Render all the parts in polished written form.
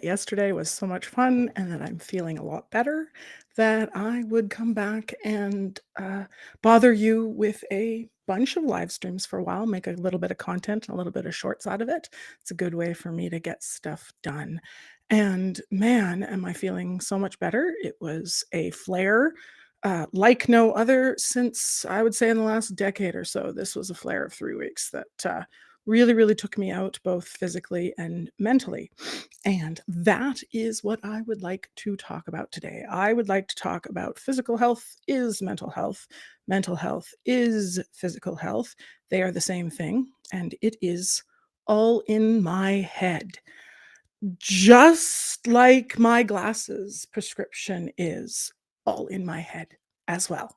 Yesterday was so much fun and that I'm feeling a lot better, that I would come back and bother you with a bunch of live streams for a while, make a little bit of content, a little bit of shorts out of it. It's a good way for me to get stuff done. And man, am I feeling so much better. It was a flare like no other since I would say in the last decade or so. This was a flare of 3 weeks that really, really took me out both physically and mentally. And that is what I would like to talk about today. I would like to talk about physical health is mental health is physical health. They are the same thing, and it is all in my head. Just like my glasses prescription is all in my head as well.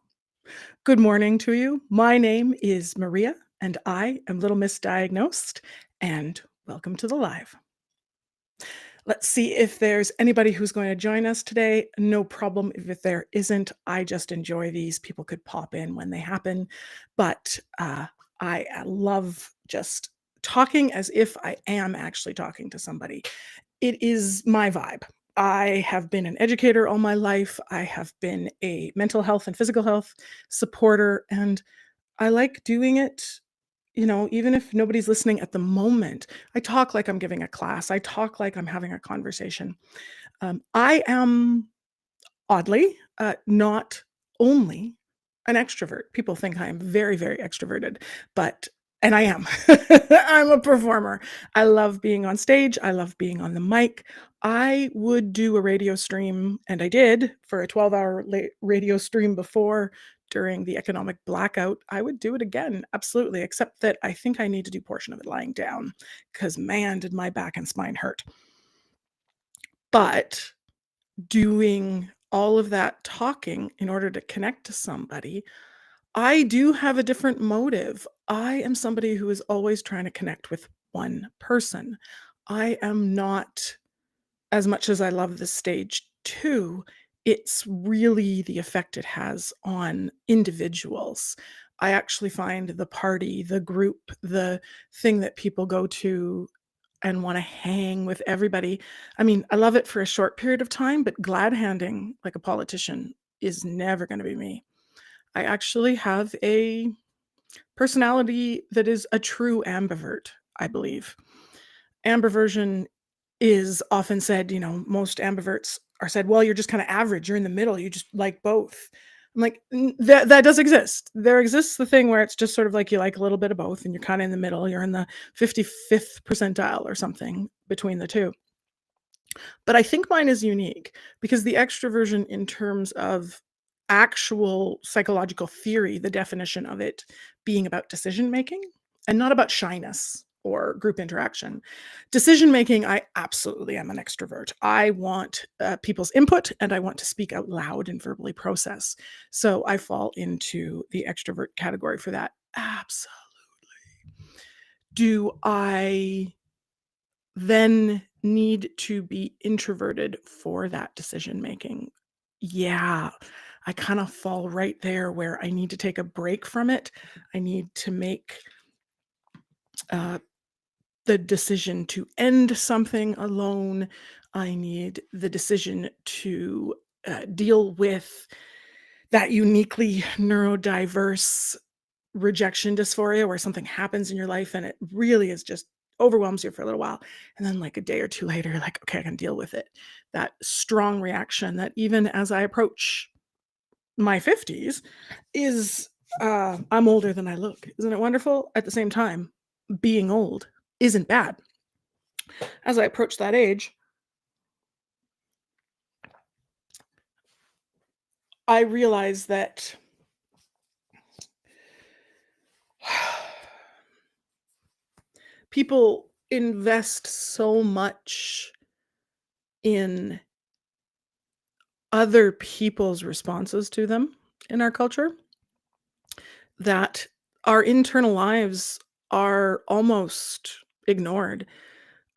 Good morning to you. My name is Maria, and I am Little Misdiagnosed, and welcome to the live. Let's see if there's anybody who's going to join us today. No problem if there isn't. I just enjoy these. People could pop in when they happen, but I love just talking as if I am actually talking to somebody. It is my vibe. I have been an educator all my life. I have been a mental health and physical health supporter, and I like doing it, even if nobody's listening at the moment. I talk like I'm giving a class. I talk like I'm having a conversation. I am oddly not only an extrovert. People think I am very, very extroverted, and I am. I'm a performer. I love being on stage. I love being on the mic. I would do a radio stream, and I did for a 12-hour radio stream before during the economic blackout. I would do it again, absolutely, except that I think I need to do a portion of it lying down because, man, did my back and spine hurt. But doing all of that talking in order to connect to somebody, I do have a different motive. I am somebody who is always trying to connect with one person. I am not, as much as I love the stage too, it's really the effect it has on individuals. I actually find the party, the group, the thing that people go to and want to hang with everybody. I mean, I love it for a short period of time, but glad handing like a politician is never going to be me. I actually have a personality that is a true ambivert, I believe. Ambiversion is often said, most ambiverts are said, well, you're just kind of average, you're in the middle, you just like both. I'm like, that does exist. There exists the thing where it's just sort of like you like a little bit of both and you're kind of in the middle, you're in the 55th percentile or something between the two. But I think mine is unique because the extroversion, in terms of actual psychological theory, the definition of it being about decision making and not about shyness or group interaction. Decision making, I absolutely am an extrovert. I want people's input and I want to speak out loud and verbally process. So I fall into the extrovert category for that. Absolutely. Do I then need to be introverted for that decision making? Yeah, I kind of fall right there where I need to take a break from it. I need to make the decision to end something alone. I need the decision to deal with that uniquely neurodiverse rejection dysphoria where something happens in your life and it really is just overwhelms you for a little while. And then like a day or two later, you're like, okay, I can deal with it. That strong reaction that even as I approach my 50s is, I'm older than I look. Isn't it wonderful? At the same time, being old isn't bad. As I approach that age, I realize that people invest so much in other people's responses to them in our culture that our internal lives are almost ignored.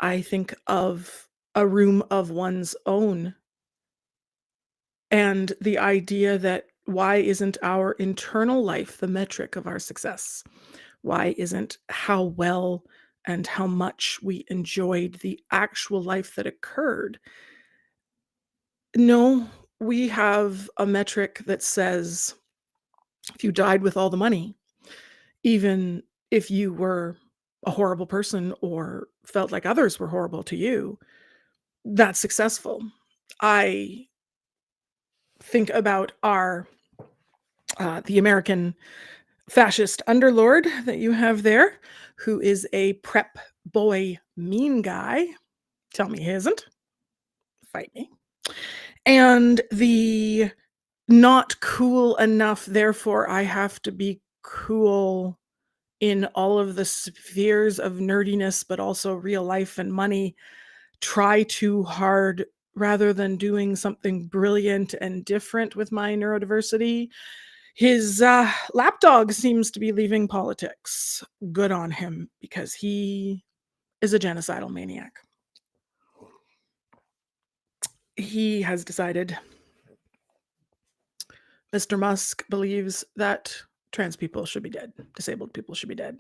I think of a room of one's own and the idea that why isn't our internal life the metric of our success? Why isn't how well and how much we enjoyed the actual life that occurred. No, we have a metric that says if you died with all the money, even if you were a horrible person or felt like others were horrible to you, that's successful. I think about our the American fascist underlord that you have there, who is a prep boy mean guy. Tell me he isn't. Fight me. And the not cool enough, therefore I have to be cool in all of the spheres of nerdiness, but also real life and money. Try too hard rather than doing something brilliant and different with my neurodiversity. His lapdog seems to be leaving politics. Good on him, because he is a genocidal maniac. He has decided, Mr. Musk believes that trans people should be dead, disabled people should be dead.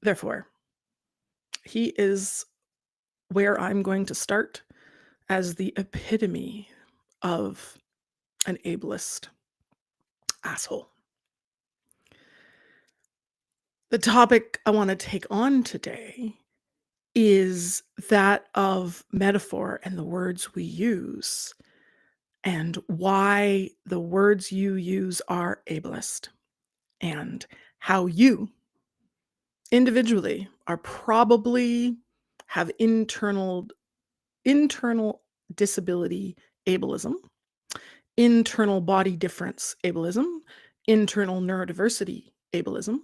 Therefore, he is where I'm going to start as the epitome of an ableist asshole. The topic I want to take on today is that of metaphor and the words we use, and why the words you use are ableist, and how you individually are probably have internal disability ableism, internal body difference ableism, internal neurodiversity ableism,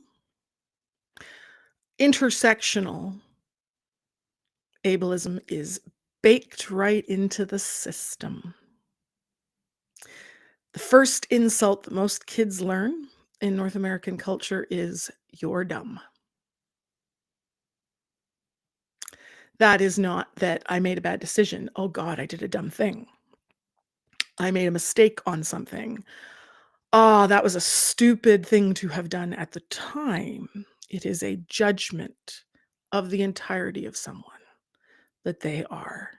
intersectional ableism is baked right into the system. The first insult that most kids learn in North American culture is, "You're dumb." That is not that I made a bad decision. Oh God, I did a dumb thing. I made a mistake on something. Oh, that was a stupid thing to have done at the time. It is a judgment of the entirety of someone, that they are,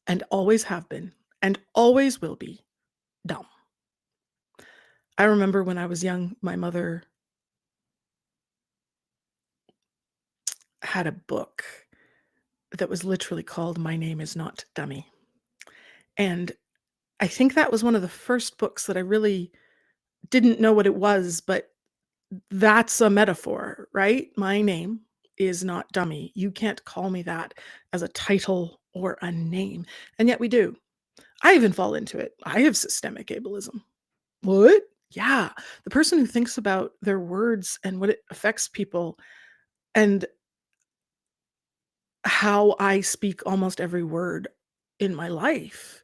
and always have been, and always will be, dumb. I remember when I was young, my mother had a book that was literally called My Name Is Not Dummy. And I think that was one of the first books that I really didn't know what it was, but that's a metaphor, right? My name is not dummy. You can't call me that as a title or a name. And yet we do. I even fall into it. I have systemic ableism. What? Yeah. The person who thinks about their words and what it affects people and how I speak almost every word in my life,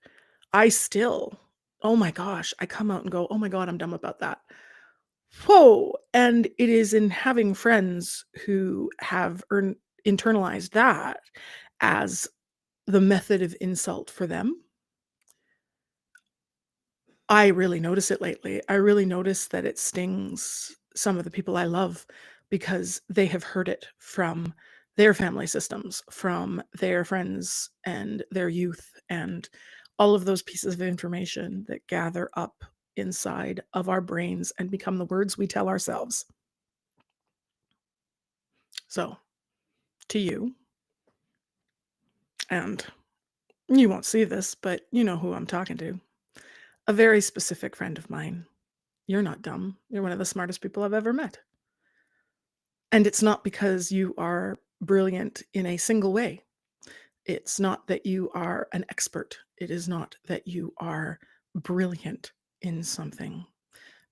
I still, oh my gosh, I come out and go, oh my God, I'm dumb about that. Whoa. And it is in having friends who have internalized that as the method of insult for them. I really notice it lately. I really notice that it stings some of the people I love because they have heard it from their family systems, from their friends and their youth, and all of those pieces of information that gather up inside of our brains and become the words we tell ourselves. So, to you, and you won't see this, but you know who I'm talking to, a very specific friend of mine. You're not dumb. You're one of the smartest people I've ever met. And it's not because you are brilliant in a single way. It's not that you are an expert. It is not that you are brilliant in something,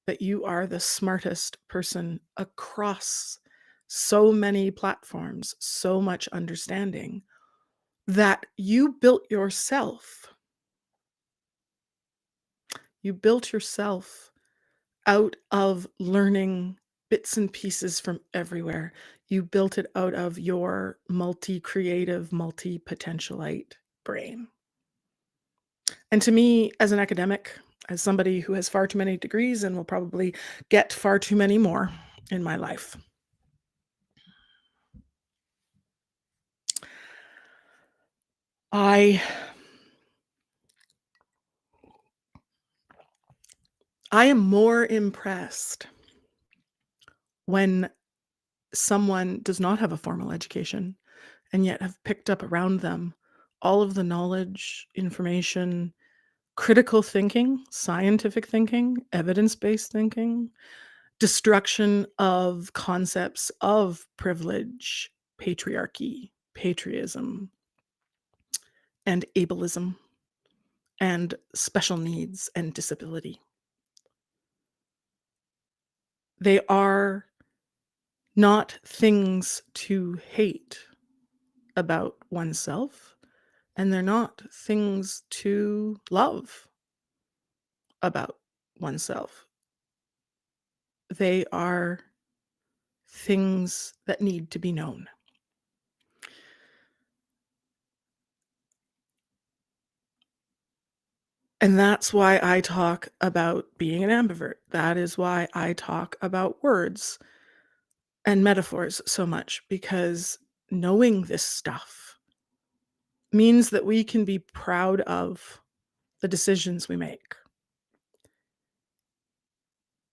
but you are the smartest person across so many platforms, so much understanding that you built yourself. You built yourself out of learning bits and pieces from everywhere. You built it out of your multi-creative, multi-potentialite brain. And to me, as an academic, as somebody who has far too many degrees and will probably get far too many more in my life, I I am more impressed when someone does not have a formal education and yet have picked up around them all of the knowledge, information, critical thinking, scientific thinking, evidence-based thinking, destruction of concepts of privilege, patriarchy, patriotism, and ableism, and special needs and disability. They are not things to hate about oneself, and they're not things to love about oneself. They are things that need to be known. And that's why I talk about being an ambivert. That is why I talk about words and metaphors so much, because knowing this stuff means that we can be proud of the decisions we make.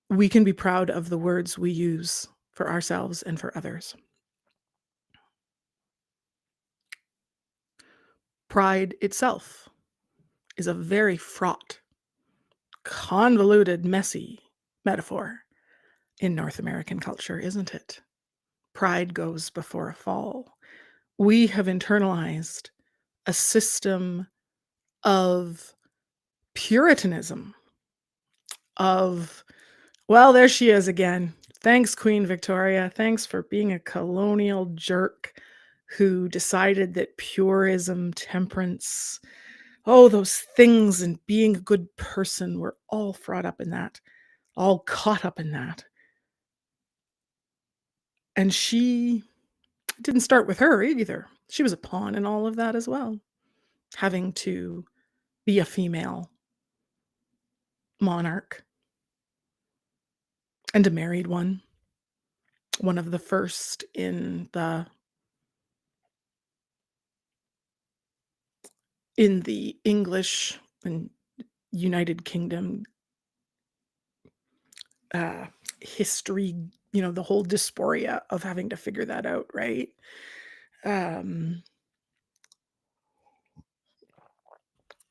We can be proud of the words we use for ourselves and for others. Pride itself is a very fraught, convoluted, messy metaphor in North American culture, isn't it? Pride goes before a fall. We have internalized a system of puritanism, of, well, there she is again. Thanks, Queen Victoria. Thanks for being a colonial jerk who decided that purism, temperance, oh, those things, and being a good person were all fraught up in that, all caught up in that. And she didn't start with her either. She was a pawn in all of that as well, having to be a female monarch and a married one of the first in the English and United Kingdom uh, history, the whole dysphoria of having to figure that out, right? Um,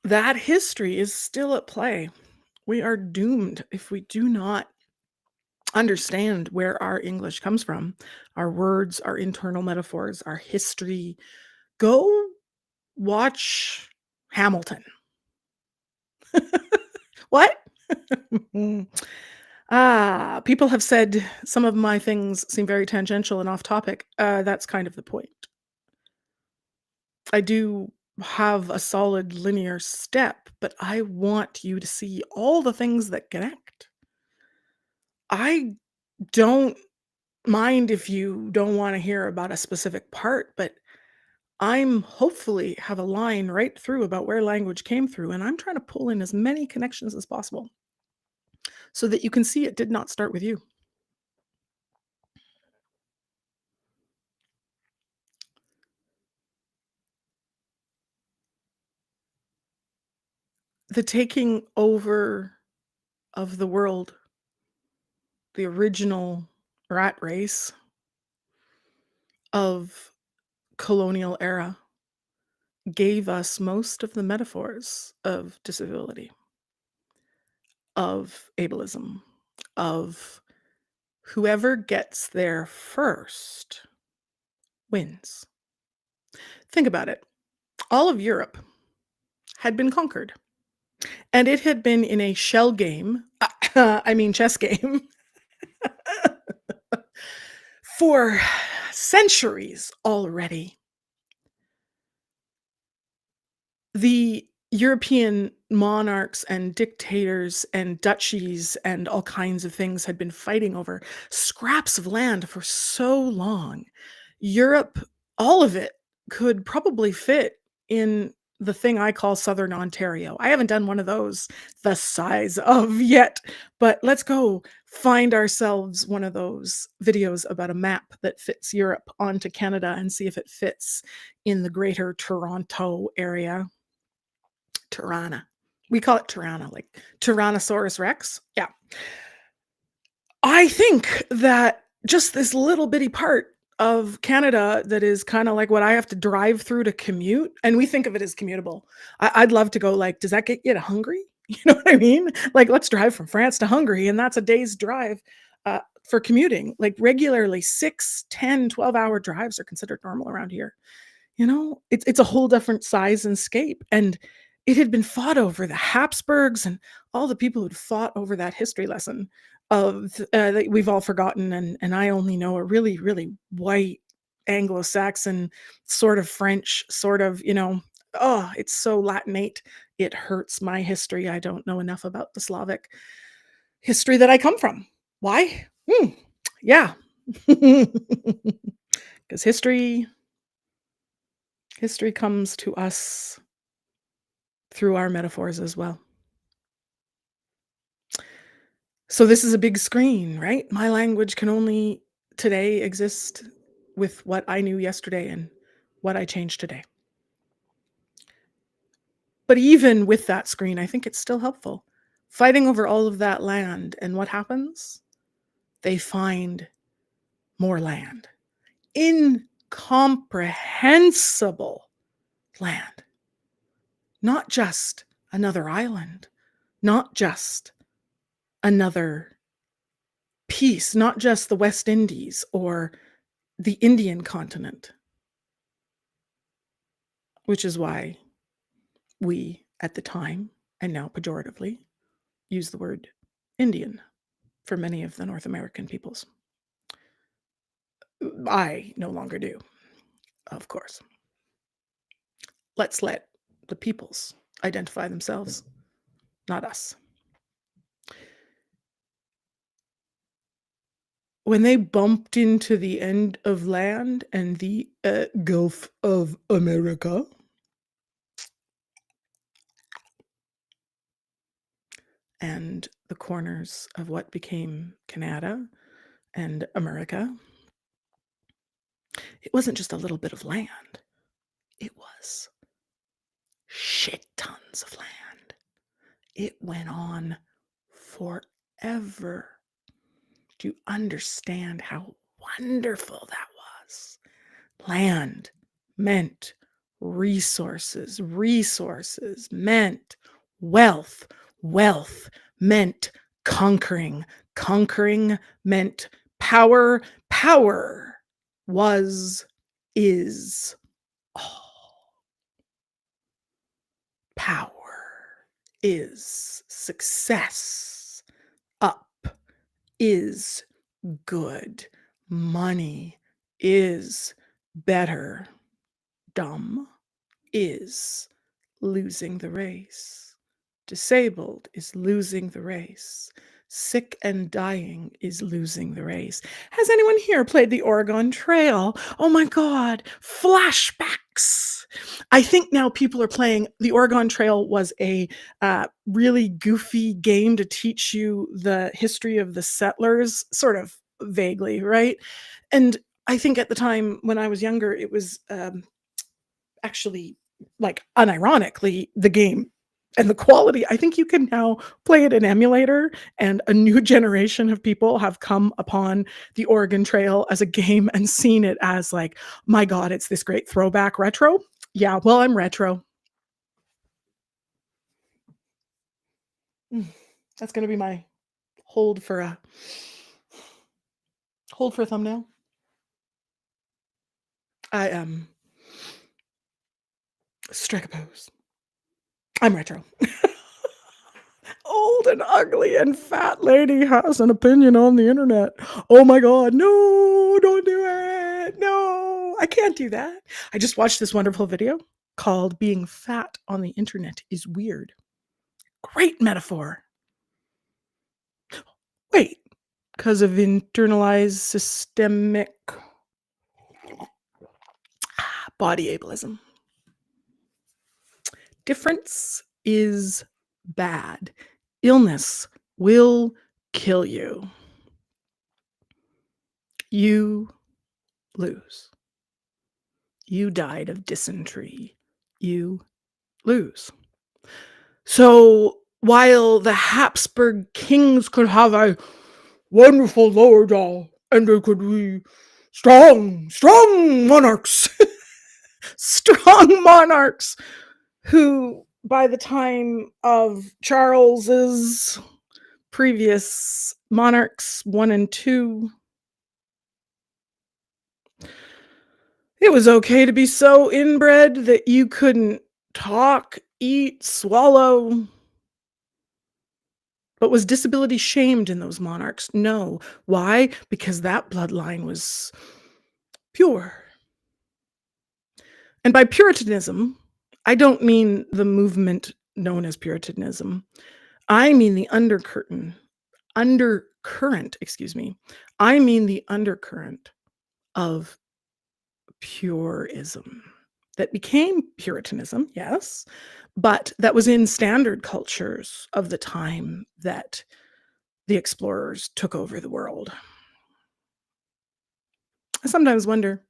that history is still at play. We are doomed if we do not understand where our English comes from, our words, our internal metaphors, our history. Go watch Hamilton. What? People have said some of my things seem very tangential and off topic. That's kind of the point. I do have a solid linear step, but I want you to see all the things that connect. I don't mind if you don't want to hear about a specific part, but I'm hopefully have a line right through about where language came through, and I'm trying to pull in as many connections as possible so that you can see it did not start with you. The taking over of the world, the original rat race of colonial era, gave us most of the metaphors of disability, of ableism, of whoever gets there first wins. Think about it. All of Europe had been conquered, and it had been in a shell game, I mean chess game, for centuries already. The European monarchs and dictators and duchies and all kinds of things had been fighting over scraps of land for so long. Europe, all of it, could probably fit in the thing I call Southern Ontario. I haven't done one of those the size of yet, but let's go find ourselves one of those videos about a map that fits Europe onto Canada and see if it fits in the greater Toronto area. Tirana. We call it Tirana, like Tyrannosaurus Rex. Yeah. I think that just this little bitty part of Canada that is kinda like what I have to drive through to commute, and we think of it as commutable. I'd love to go, like, does that get you to Hungary? You know what I mean? Like, let's drive from France to Hungary, and that's a day's drive, for commuting. Like, regularly 6, 10, 12-hour drives are considered normal around here. You know, it's a whole different size and scape, and it had been fought over. The Habsburgs and all the people who'd fought over that history lesson of, that we've all forgotten, and I only know a really, really white Anglo-Saxon, sort of French, sort of, oh, it's so Latinate, it hurts my history. I don't know enough about the Slavic history that I come from. Why? Yeah. 'Cause history comes to us through our metaphors as well. So this is a big screen, right? My language can only today exist with what I knew yesterday and what I changed today. But even with that screen, I think it's still helpful. Fighting over all of that land, and what happens? They find more land. Incomprehensible land. Not just another island, not just another piece, not just the West Indies or the Indian continent, which is why we, at the time, and now pejoratively, use the word Indian for many of the North American peoples. I no longer do, of course. Let's let the peoples identify themselves, not us. When they bumped into the end of land and the Gulf of America, and the corners of what became Canada and America, it wasn't just a little bit of land. It was shit tons of land. It went on forever. Do you understand how wonderful that was? Land meant resources. Resources meant wealth. Wealth meant conquering. Conquering meant power. Power was, is all. Power is success. Up is good. Money is better. Dumb is losing the race. Disabled is losing the race. Sick and dying is losing the race. Has anyone here played the Oregon Trail? Oh my God, flashbacks. I think now people are playing. The Oregon Trail was a really goofy game to teach you the history of the settlers, sort of vaguely, right? And I think at the time when I was younger, it was actually, like, unironically, the game and the quality. I think you can now play it in emulator, and a new generation of people have come upon the Oregon Trail as a game and seen it as like, my God, it's this great throwback retro. Yeah, well, I'm retro. Mm, that's gonna be my hold for a thumbnail. I am strike a pose. I'm retro. Old and ugly and fat lady has an opinion on the internet. Oh my God, no, don't do it. No, I can't do that. I just watched this wonderful video called Being Fat on the Internet is Weird. Great metaphor. Wait, because of internalized systemic body ableism. Difference is bad. Illness will kill you. You lose. You died of dysentery. You lose. So while the Habsburg kings could have a wonderful lower jaw and they could be strong monarchs, strong monarchs who, by the time of Charles's previous monarchs 1 and 2, it was okay to be so inbred that you couldn't talk, eat, swallow, but was disability shamed in those monarchs? No. Why? Because that bloodline was pure. And by Puritanism, I don't mean the movement known as Puritanism. I mean the undercurrent, excuse me. I mean the undercurrent of purism that became Puritanism, yes, but that was in standard cultures of the time that the explorers took over the world. I sometimes wonder,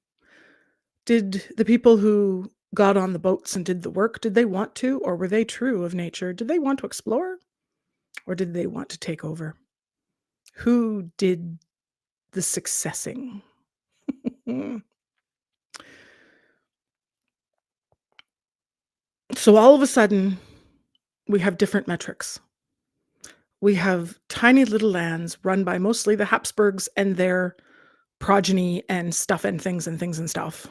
did the people who got on the boats and did the work, did they want to, or were they true of nature? Did they want to explore, or did they want to take over? Who did the successing? So all of a sudden, we have different metrics. We have tiny little lands run by mostly the Habsburgs and their progeny and stuff and things and things and stuff.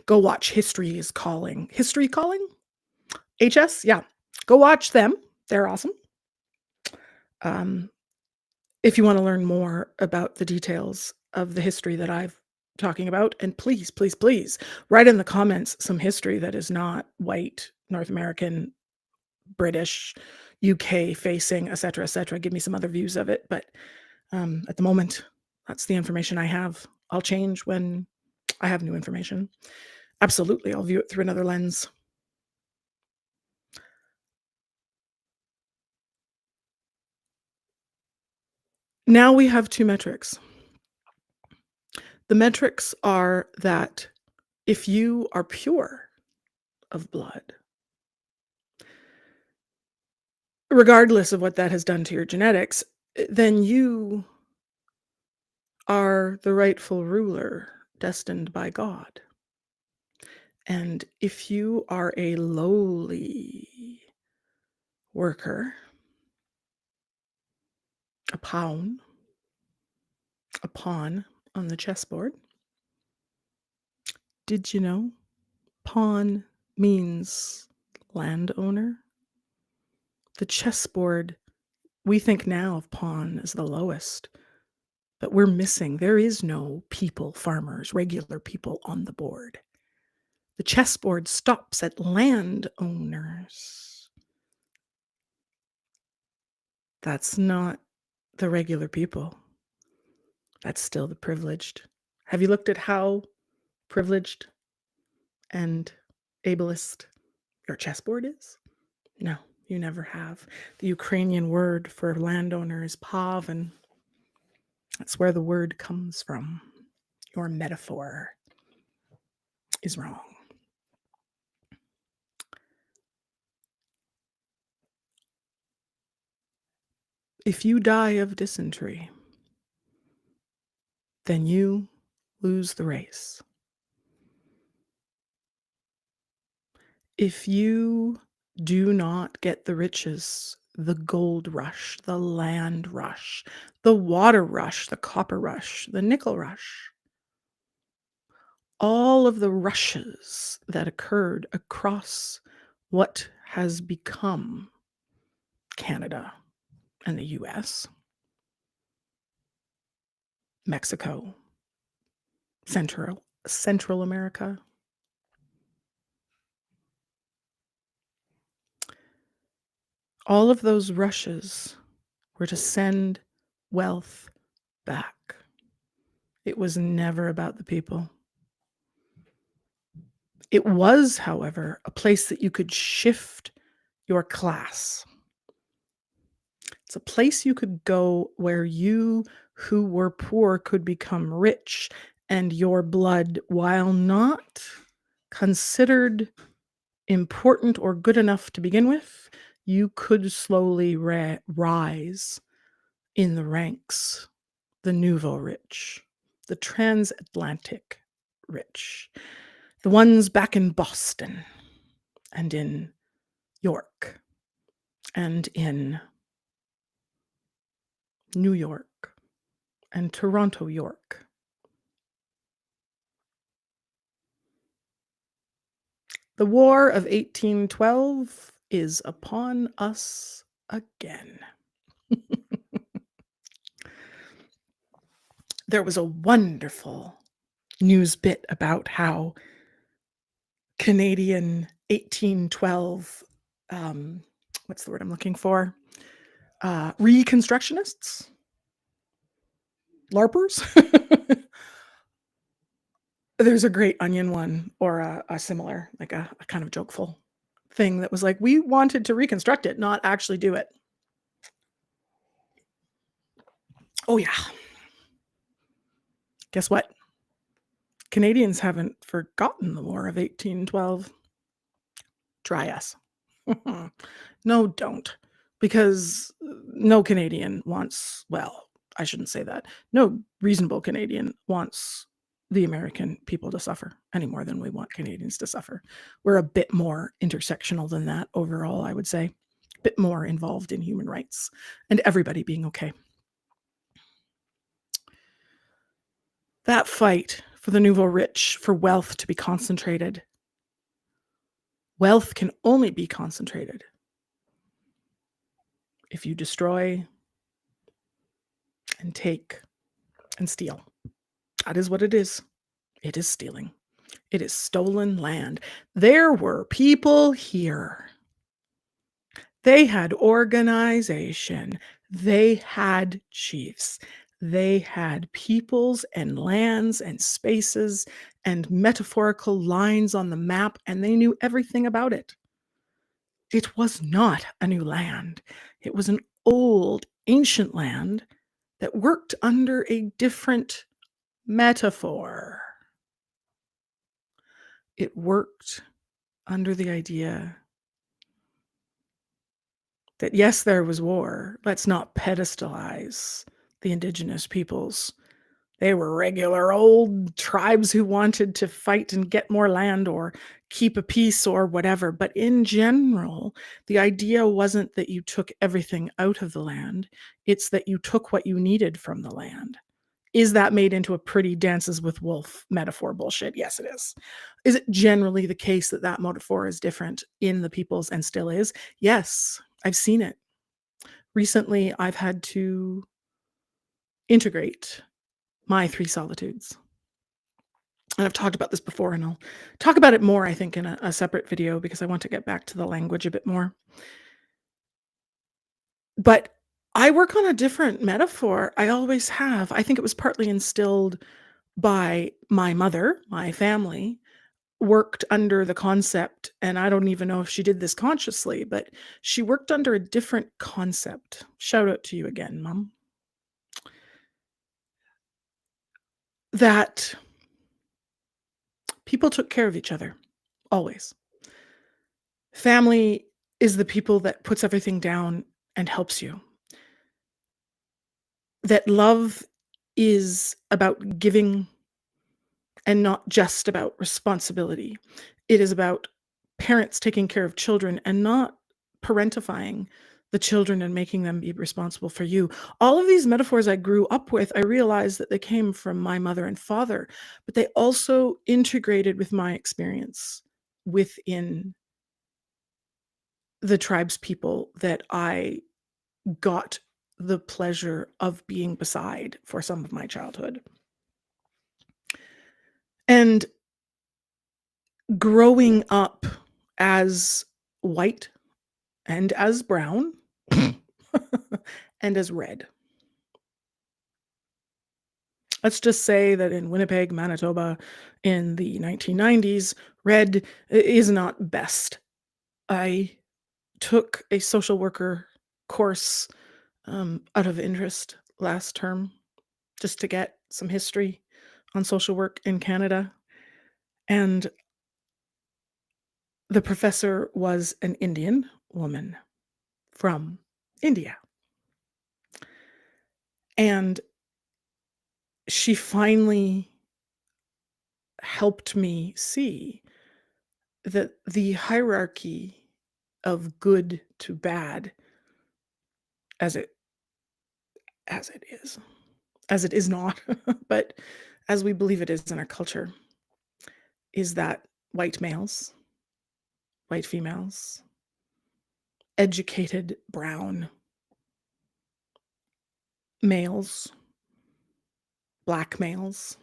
Go watch History is Calling. History Calling? HS? Yeah. Go watch them. They're awesome. If you want to learn more about the details of the history that I've talking about, and please, please, please write in the comments some history that is not white, North American, British, UK facing, etc., etc. Give me some other views of it. But at the moment, that's the information I have. I'll change when I have new information. Absolutely, I'll view it through another lens. Now we have two metrics. The metrics are that if you are pure of blood, regardless of what that has done to your genetics, then you are the rightful ruler destined by God. And if you are a lowly worker, a pawn on the chessboard, did you know pawn means landowner? The chessboard, we think now of pawn as the lowest, but we're missing. There is no people, farmers, regular people on the board. The chessboard stops at landowners. That's not the regular people. That's still the privileged. Have you looked at how privileged and ableist your chessboard is? No, you never have. The Ukrainian word for landowner is pavan. That's where the word comes from. Your metaphor is wrong. If you die of dysentery, then you lose the race. If you do not get the riches, the gold rush, the land rush, the water rush, the copper rush, the nickel rush, all of the rushes that occurred across what has become Canada and the US, Mexico, Central America, all of those rushes were to send wealth back. It was never about the people. It was, however, a place that you could shift your class. It's a place you could go where you who were poor could become rich, and your blood, while not considered important or good enough to begin with, you could slowly rise in the ranks, the nouveau rich, the transatlantic rich, the ones back in Boston and in York and in New York and Toronto, York. The War of 1812 is upon us again. There was a wonderful news bit about how Canadian 1812, what's the word I'm looking for? Reconstructionists? LARPers? There's a great Onion one or a similar, like a kind of jokeful thing that was like, we wanted to reconstruct it, not actually do it. Oh, yeah. Guess what? Canadians haven't forgotten the War of 1812. Try us. No, don't. Because no Canadian wants, well, I shouldn't say that. No reasonable Canadian wants the American people to suffer any more than we want Canadians to suffer. We're a bit more intersectional than that overall, I would say. A bit more involved in human rights and everybody being okay. That fight for the nouveau rich, for wealth to be concentrated. Wealth can only be concentrated if you destroy and take and steal. That is what it is. It is stealing. It is stolen land. There were people here. They had organization. They had chiefs. They had peoples and lands and spaces and metaphorical lines on the map, and they knew everything about it. It was not a new land. It was an old, ancient land that worked under a different metaphor. It worked under the idea that, yes, there was war. Let's not pedestalize the indigenous peoples. They were regular old tribes who wanted to fight and get more land or keep a peace or whatever. But in general, the idea wasn't that you took everything out of the land. It's that you took what you needed from the land. Is that made into a pretty Dances with Wolf metaphor bullshit? Yes, it is. Is it generally the case that that metaphor is different in the peoples and still is? Yes, I've seen it. Recently, I've had to integrate my 3 solitudes. And I've talked about this before, and I'll talk about it more, I think, in a separate video because I want to get back to the language a bit more. But I work on a different metaphor. I always have. I think it was partly instilled by my mother, my family, worked under the concept, and I don't even know if she did this consciously, but she worked under a different concept. Shout out to you again, Mom. That people took care of each other, always. Family is the people that puts everything down and helps you. That love is about giving and not just about responsibility. It is about parents taking care of children and not parentifying the children and making them be responsible for you. All of these metaphors I grew up with, I realized that they came from my mother and father, but they also integrated with my experience within the tribes people that I got the pleasure of being beside for some of my childhood. And growing up as white and as brown and as red. Let's just say that in Winnipeg, Manitoba, in the 1990s, red is not best. I took a social worker course out of interest last term just to get some history on social work in Canada. And the professor was an Indian woman from India. And she finally helped me see that the hierarchy of good to bad, as it as it is, as it is not, but as we believe it is in our culture, is that white males, white females, educated brown males, black males.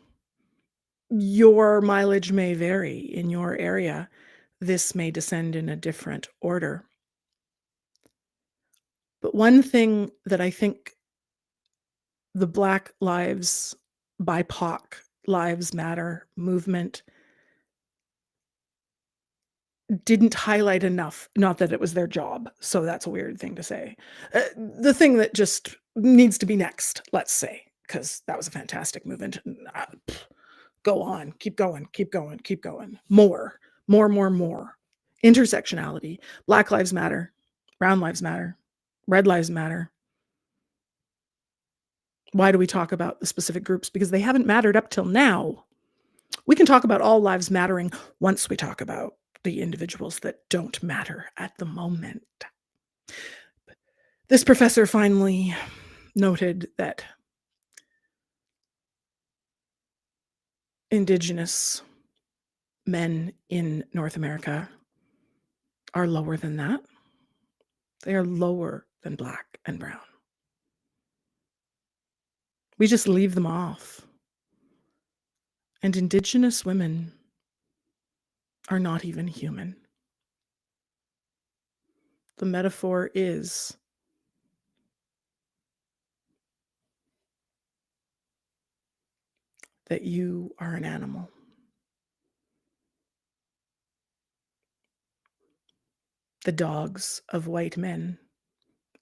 Your mileage may vary in your area. This may descend in a different order. But one thing that I think the Black Lives, BIPOC Lives Matter movement didn't highlight enough, not that it was their job, so that's a weird thing to say. The thing that just needs to be next, let's say, because that was a fantastic movement. Go on, keep going, keep going, keep going. More, more, more, more. Intersectionality. Black Lives Matter. Brown Lives Matter. Red Lives Matter. Why do we talk about the specific groups? Because they haven't mattered up till now. We can talk about all lives mattering once we talk about the individuals that don't matter at the moment. This professor finally noted that Indigenous men in North America are lower than that. They are lower than black and brown. We just leave them off. And Indigenous women are not even human. The metaphor is that you are an animal. The dogs of white men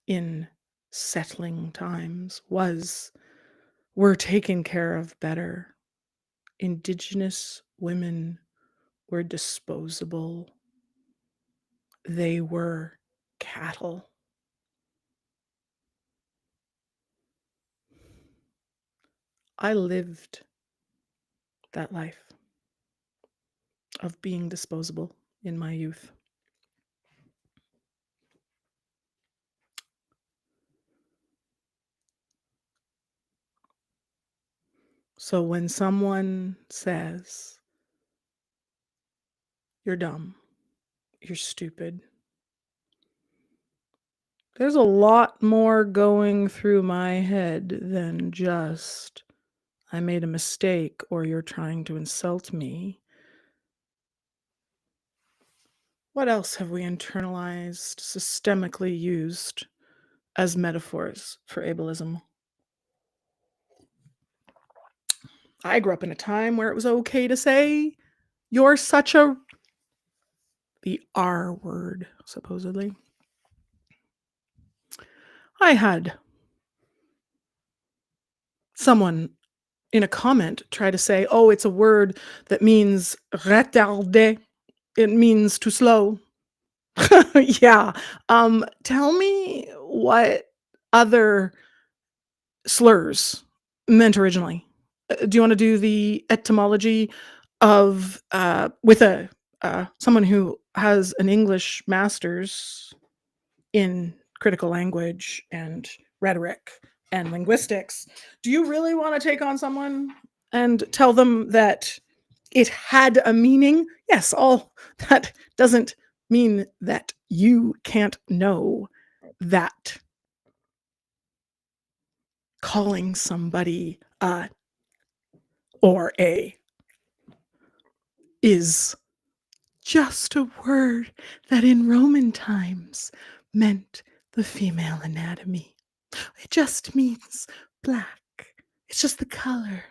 in settling times were taken care of better. Indigenous women were disposable. They were cattle. I lived that life of being disposable in my youth. So when someone says, you're dumb, you're stupid, there's a lot more going through my head than just, I made a mistake or you're trying to insult me. What else have we internalized, systemically used as metaphors for ableism? I grew up in a time where it was okay to say, you're such a... the R word, supposedly. I had someone in a comment try to say, oh, it's a word that means retardé. It means too slow. Yeah. Tell me what other slurs meant originally. Do you want to do the etymology of with a someone who has an English master's in critical language and rhetoric and linguistics? Do you really want to take on someone and tell them that it had a meaning? Yes, all that doesn't mean that you can't know that calling somebody or a is just a word that in Roman times meant the female anatomy. It just means black. It's just the color.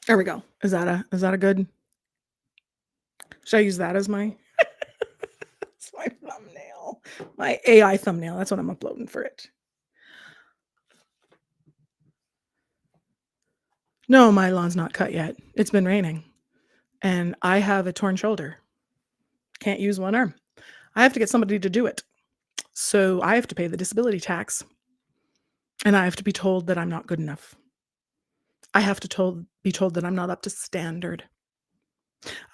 There we go. Is that a good should I use that as my that's my thumbnail? My AI thumbnail, that's what I'm uploading for it. No, my lawn's not cut yet. It's been raining, and I have a torn shoulder. Can't use one arm. I have to get somebody to do it. So I have to pay the disability tax, and I have to be told that I'm not good enough. I have to be told that I'm not up to standard.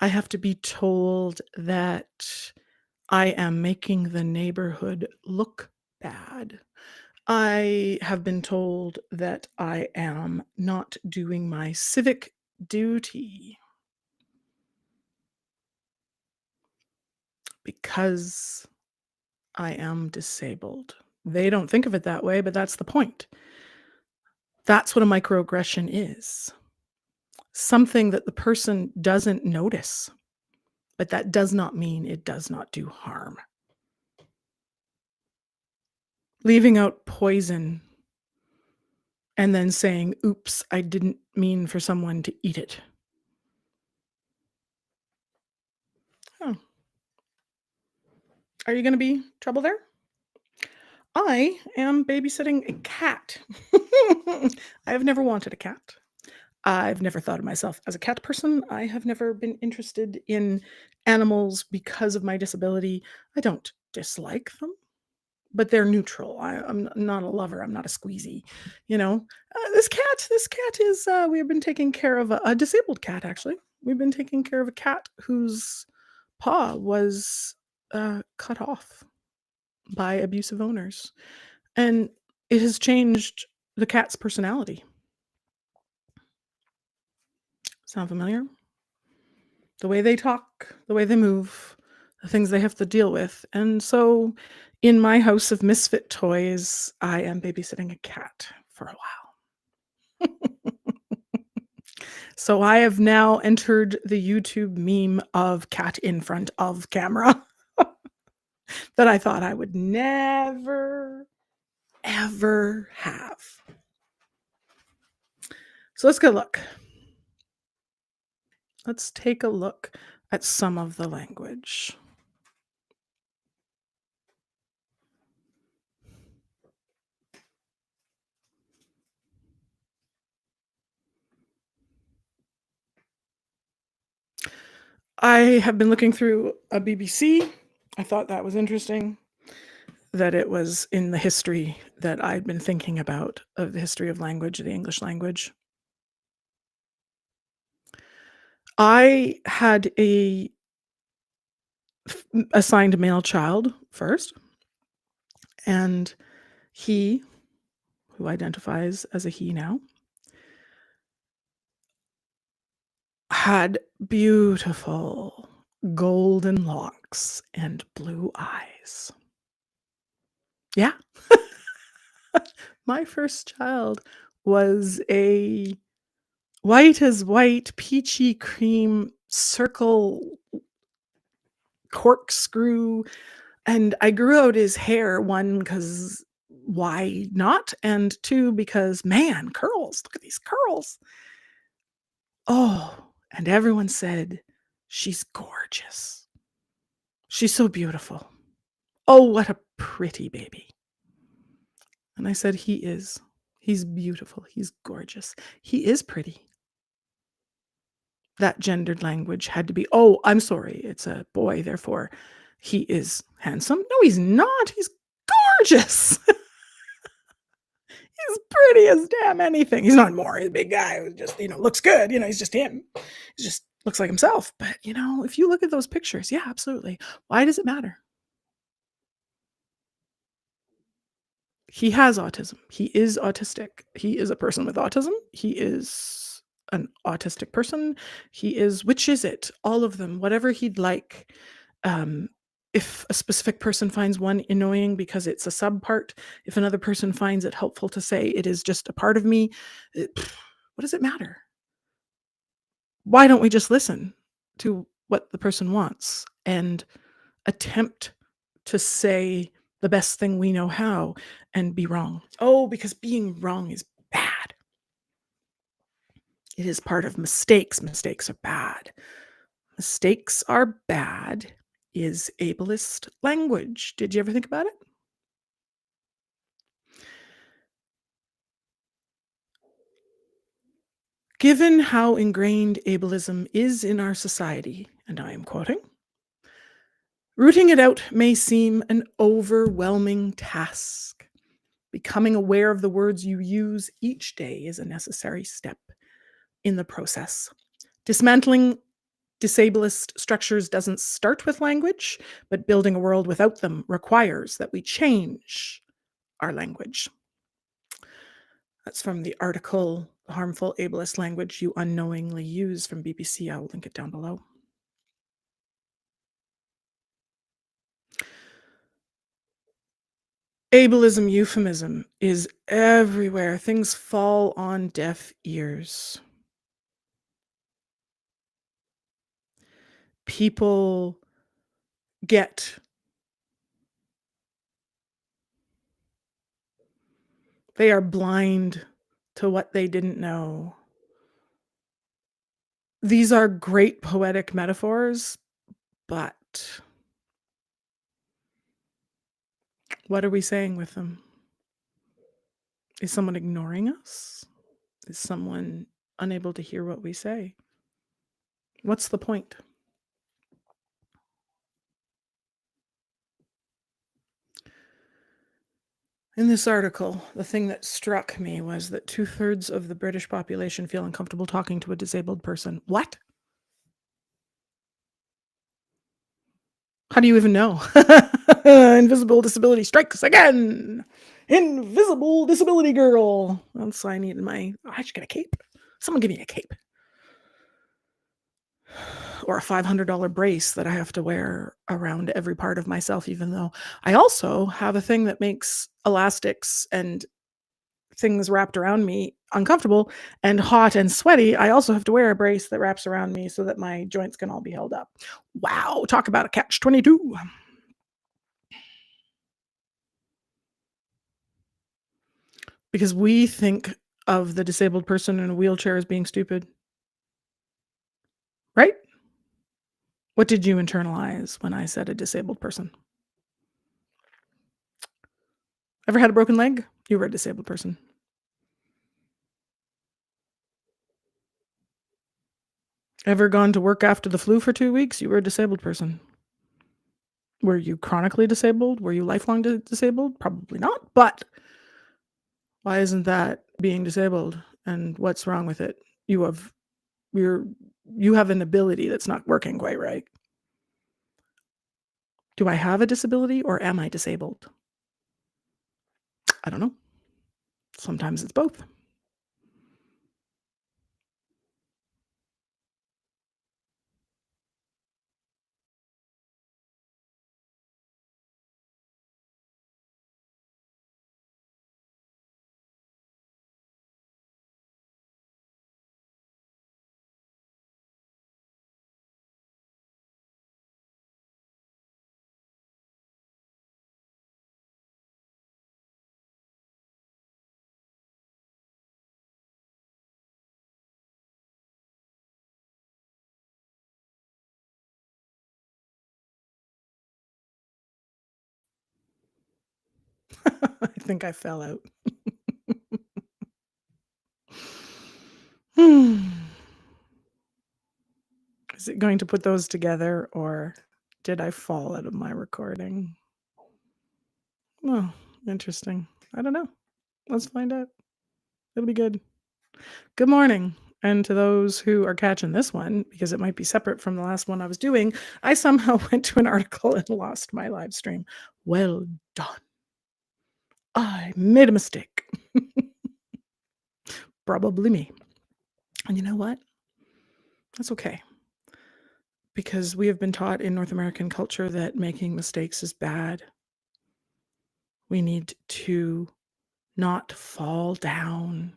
I have to be told that I am making the neighborhood look bad. I have been told that I am not doing my civic duty because I am disabled. They don't think of it that way, but that's the point. That's what a microaggression is. Something that the person doesn't notice, but that does not mean it does not do harm. Leaving out poison and then saying, "Oops, I didn't mean for someone to eat it." Oh, are you gonna be trouble there? I am babysitting a cat. I have never wanted a cat. I've never thought of myself as a cat person. I have never been interested in animals because of my disability. I don't dislike them, but they're neutral. I'm not a lover. I'm not a squeezy. This cat is. We have been taking care of a disabled cat. Actually, we've been taking care of a cat whose paw was cut off by abusive owners, and it has changed the cat's personality. Sound familiar? The way they talk, the way they move, the things they have to deal with. And so, in my house of misfit toys, I am babysitting a cat for a while. So, I have now entered the YouTube meme of cat in front of camera that I thought I would never, ever have. So, let's go look. Let's take a look at some of the language. I have been looking through a BBC. I thought that was interesting that it was in the history that I'd been thinking about of the history of language, the English language. I had a assigned male child first, and he, who identifies as a he now, had beautiful golden locks and blue eyes. Yeah. My first child was a white as white, peachy cream circle corkscrew, and I grew out his hair, 1, because why not? And 2, because, man, curls, look at these curls. Oh, and everyone said, "She's gorgeous. She's so beautiful. Oh, what a pretty baby." And I said, "He is. He's beautiful. He's gorgeous. He is pretty." That gendered language had to be, "Oh, I'm sorry, it's a boy, therefore he is handsome." No, he's not. He's gorgeous. He's pretty as damn anything. He's not more. He's a big guy who just, looks good. He's just him. He just looks like himself. But, if you look at those pictures, yeah, absolutely. Why does it matter? He has autism. He is autistic. He is a person with autism. He is an autistic person. He is, which is it? All of them, whatever he'd like. Um, if a specific person finds one annoying because it's a subpart, if another person finds it helpful to say it is just a part of me, what does it matter? Why don't we just listen to what the person wants and attempt to say the best thing we know how and be wrong? Oh, because being wrong is bad. It is part of mistakes. Mistakes are bad. Mistakes are bad is ableist language. Did you ever think about it? Given how ingrained ableism is in our society, and I am quoting, rooting it out may seem an overwhelming task. Becoming aware of the words you use each day is a necessary step in the process. Dismantling disableist structures doesn't start with language, but building a world without them requires that we change our language. That's from the article Harmful Ableist Language You Unknowingly Use from BBC. I'll link it down below. Ableism euphemism is everywhere. Things fall on deaf ears. People get they are blind to what they didn't know. These are great poetic metaphors, but what are we saying with them? Is someone ignoring us? Is someone unable to hear what we say? What's the point? In this article, the thing that struck me was that 2/3 of the British population feel uncomfortable talking to a disabled person. What? How do you even know? Invisible disability strikes again. Invisible disability girl. That's I need my. I should get a cape. Someone give me a cape. Or a $500 brace that I have to wear around every part of myself, even though I also have a thing that makes elastics and things wrapped around me uncomfortable and hot and sweaty. I also have to wear a brace that wraps around me so that my joints can all be held up. Wow, talk about a catch 22. Because we think of the disabled person in a wheelchair as being stupid, right? What did you internalize when I said a disabled person? Ever had a broken leg? You were a disabled person. Ever gone to work after the flu for 2 weeks? You were a disabled person. Were you chronically disabled? Were you lifelong disabled? Probably not, but why isn't that being disabled? And what's wrong with it? You're you have an ability that's not working quite right. Do I have a disability or am I disabled? I don't know. Sometimes it's both. I think I fell out. Is it going to put those together or did I fall out of my recording? Oh, interesting. I don't know. Let's find out. It'll be good. Good morning. And to those who are catching this one, because it might be separate from the last one I was doing, I somehow went to an article and lost my live stream. Well done. I made a mistake. Probably me. And you know what? That's okay. Because we have been taught in North American culture that making mistakes is bad. We need to not fall down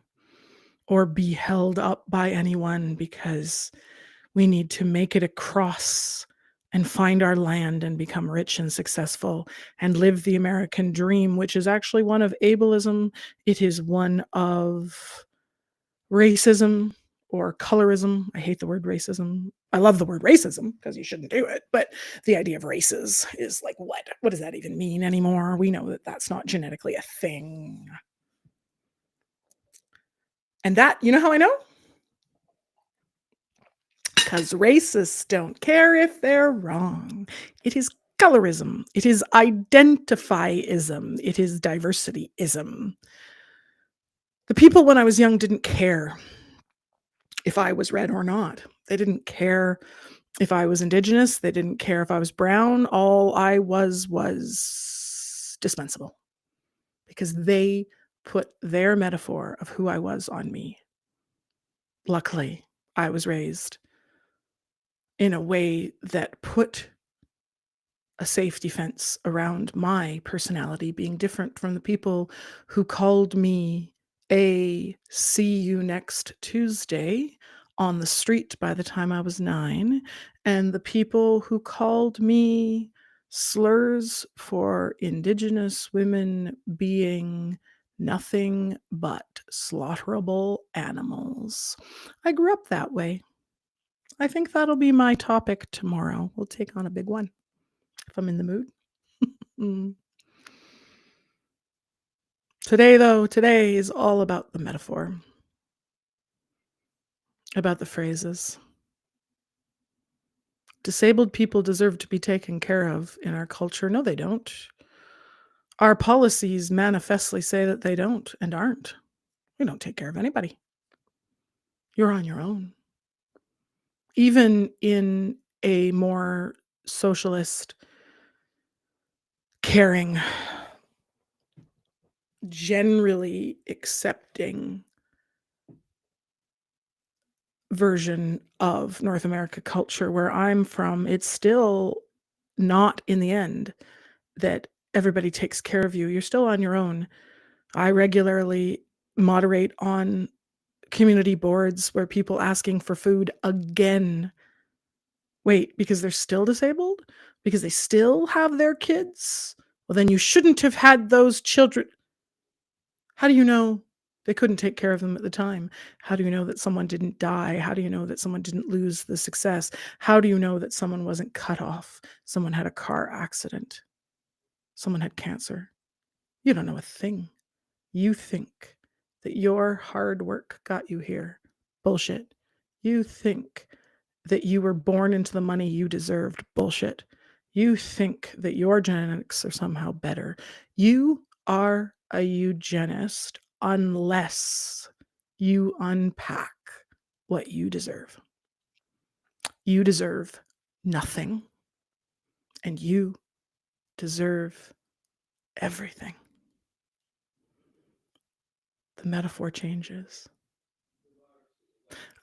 or be held up by anyone because we need to make it across and find our land and become rich and successful and live the American dream, which is actually one of ableism. It is one of racism or colorism. I hate the word racism. I love the word racism because you shouldn't do it, but the idea of races is like, what does that even mean anymore? We know that that's not genetically a thing. And that, you know how I know? Because racists don't care if they're wrong. It is colorism. It is identifyism. It is diversityism. The people when I was young didn't care if I was red or not. They didn't care if I was indigenous. They didn't care if I was brown. All I was dispensable because they put their metaphor of who I was on me. Luckily, I was raised in a way that put a safety fence around my personality being different from the people who called me a see you next Tuesday on the street by the time I was 9, and the people who called me slurs for Indigenous women being nothing but slaughterable animals. I grew up that way. I think that'll be my topic tomorrow. We'll take on a big one if I'm in the mood. Mm. Today is all about the metaphor, about the phrases. Disabled people deserve to be taken care of in our culture. No, they don't. Our policies manifestly say that they don't and aren't. We don't take care of anybody. You're on your own. Even in a more socialist, caring, generally accepting version of North America culture where I'm from, it's still not in the end that everybody takes care of you. You're still on your own. I regularly moderate on community boards where people asking for food again. Wait, because they're still disabled? Because they still have their kids? Well, then you shouldn't have had those children. How do you know they couldn't take care of them at the time? How do you know that someone didn't die? How do you know that someone didn't lose the success? How do you know that someone wasn't cut off? Someone had a car accident. Someone had cancer. You don't know a thing. You think that your hard work got you here. Bullshit. You think that you were born into the money you deserved. Bullshit. You think that your genetics are somehow better. You are a eugenist unless you unpack what you deserve. You deserve nothing, and you deserve everything. The metaphor changes.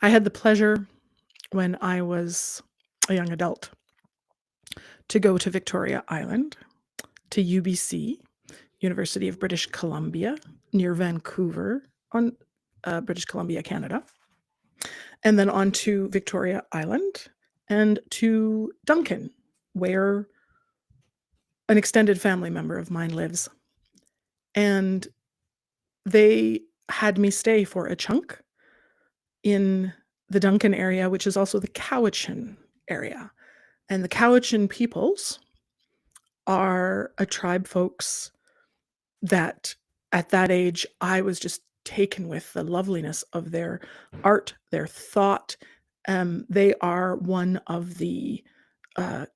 I had the pleasure when I was a young adult to go to Victoria Island, to UBC, University of British Columbia, near Vancouver, on British Columbia, Canada, and then on to Victoria Island and to Duncan, where an extended family member of mine lives. And they had me stay for a chunk in the Duncan area, which is also the Cowichan area. And the Cowichan peoples are a tribe folks that at that age, I was just taken with the loveliness of their art, their thought. They are one of the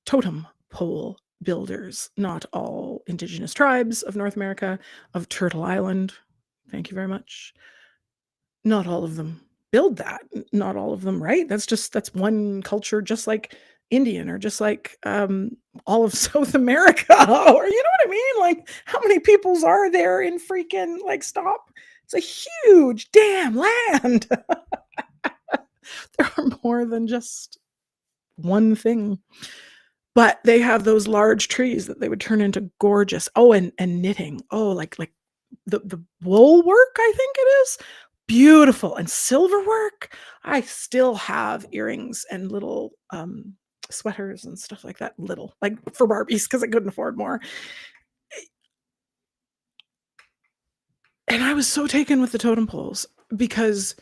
totem pole builders, not all Indigenous tribes of North America, of Turtle Island. Thank you very much. Not all of them build that. Not all of them, right? That's one culture, just like Indian or just like all of South America, or you know what I mean? Like, how many peoples are there in freaking like stop? It's a huge damn land. There are more than just one thing. But they have those large trees that they would turn into gorgeous. Oh, and knitting. Oh, like the wool work, I think it is. Beautiful. And silver work. I still have earrings and little sweaters and stuff like that. Little, like for Barbies, because I couldn't afford more. And I was so taken with the totem poles because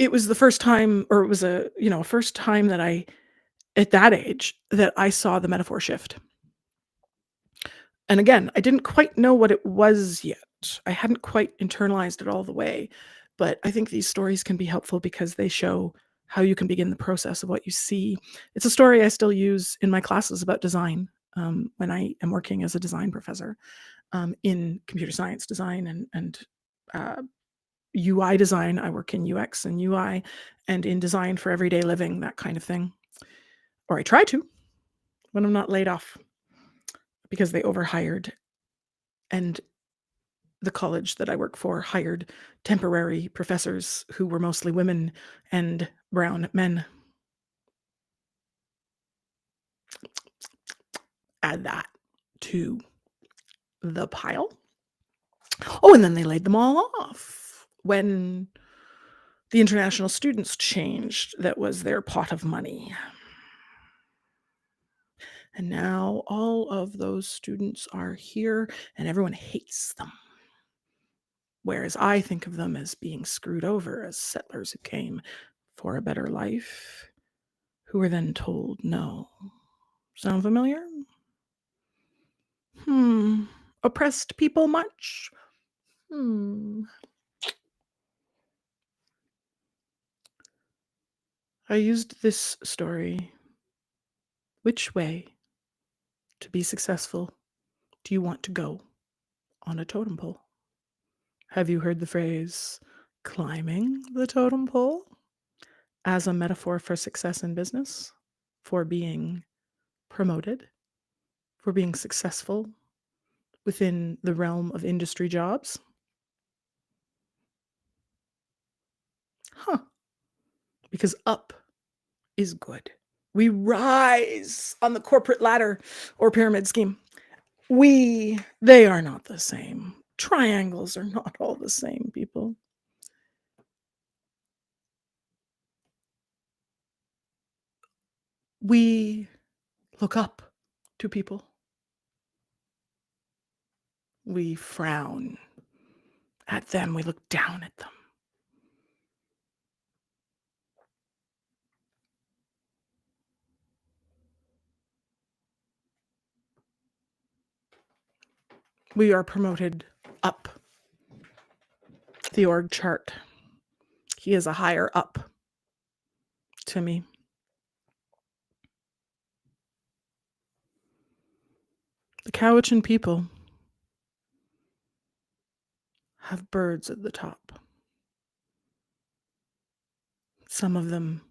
it was the first time, or it was a first time that I at that age, that I saw the metaphor shift. And again, I didn't quite know what it was yet. I hadn't quite internalized it all the way, but I think these stories can be helpful because they show how you can begin the process of what you see. It's a story I still use in my classes about design, when I am working as a design professor, in computer science design and UI design. I work in UX and UI and in design for everyday living, that kind of thing. Or I try to when I'm not laid off because they overhired, and the college that I work for hired temporary professors who were mostly women and brown men. Add that to the pile. Oh, and then they laid them all off when the international students changed. That was their pot of money. And now all of those students are here and everyone hates them. Whereas I think of them as being screwed over, as settlers who came for a better life, who were then told no. Sound familiar? Oppressed people much? I used this story. Which way to be successful do you want to go on a totem pole? Have you heard the phrase climbing the totem pole as a metaphor for success in business, for being promoted, for being successful within the realm of industry jobs? Huh. Because up is good. We rise on the corporate ladder or pyramid scheme. They are not the same. Triangles are not all the same, people. We look up to people. We frown at them. We look down at them. We are promoted up the org chart. He is a higher up to me. The Cowichan people have birds at the top. Some of them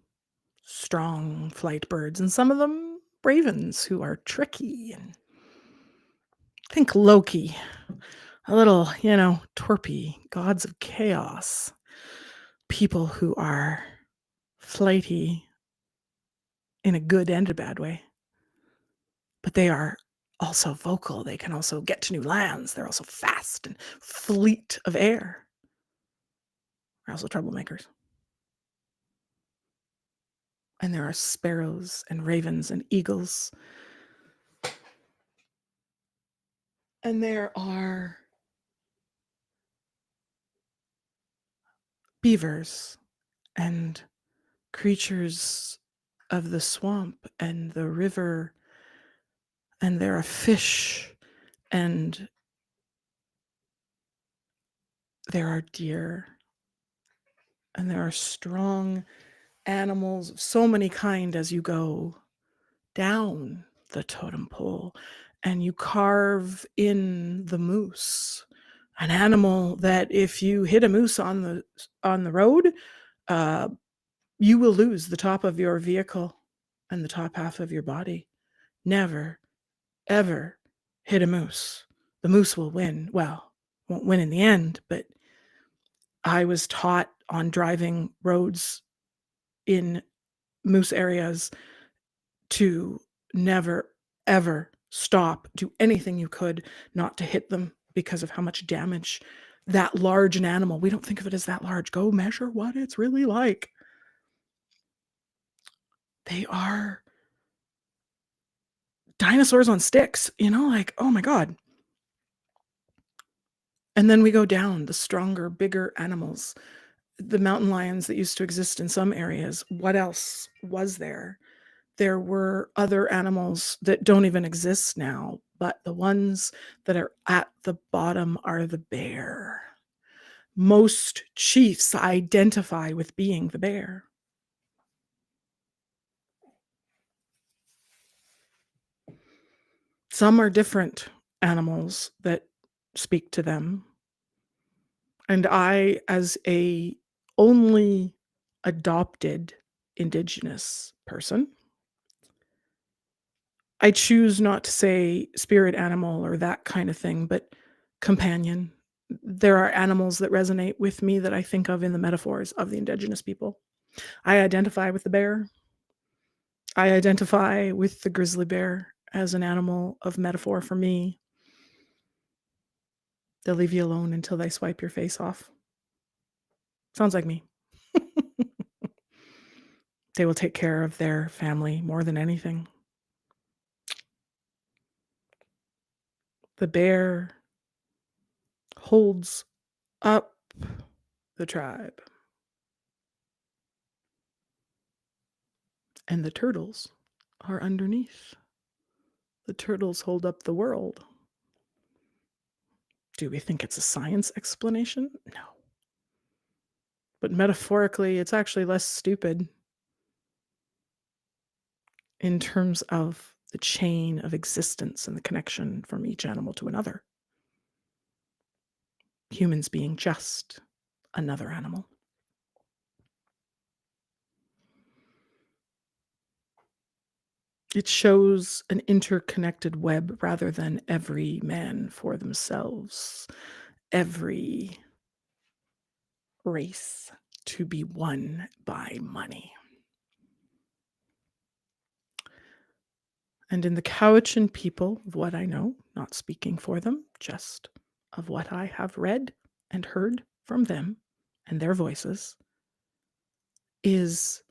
strong flight birds, and some of them ravens who are tricky. And think Loki, a little, twerpy, gods of chaos, people who are flighty in a good and a bad way. But they are also vocal. They can also get to new lands. They're also fast and fleet of air. They're also troublemakers. And there are sparrows and ravens and eagles. And there are beavers and creatures of the swamp and the river. And there are fish and there are deer. And there are strong animals of so many kind as you go down the totem pole and you carve in the moose, an animal that if you hit a moose on the road, you will lose the top of your vehicle and the top half of your body. Never, ever hit a moose. The moose will win. Well, won't win in the end, but I was taught on driving roads in moose areas to never, ever stop, do anything you could not to hit them because of how much damage that large an animal, we don't think of it as that large. Go measure what it's really like. They are dinosaurs on sticks, like, oh my God. And then we go down, the stronger, bigger animals. the mountain lions that used to exist in some areas, what else was there? There were other animals that don't even exist now, but the ones that are at the bottom are the bear. Most chiefs identify with being the bear. Some are different animals that speak to them. And I, as a only adopted Indigenous person, I choose not to say spirit animal or that kind of thing, but companion. There are animals that resonate with me that I think of in the metaphors of the Indigenous people. I identify with the bear. I identify with the grizzly bear as an animal of metaphor for me. They'll leave you alone until they swipe your face off. Sounds like me. They will take care of their family more than anything. The bear holds up the tribe, and the turtles are underneath. The turtles hold up the world. Do we think it's a science explanation? No. But metaphorically, it's actually less stupid in terms of the chain of existence and the connection from each animal to another. Humans being just another animal. It shows an interconnected web rather than every man for themselves, every race to be won by money. And in the Cowichan people, of what I know, not speaking for them, just of what I have read and heard from them and their voices, is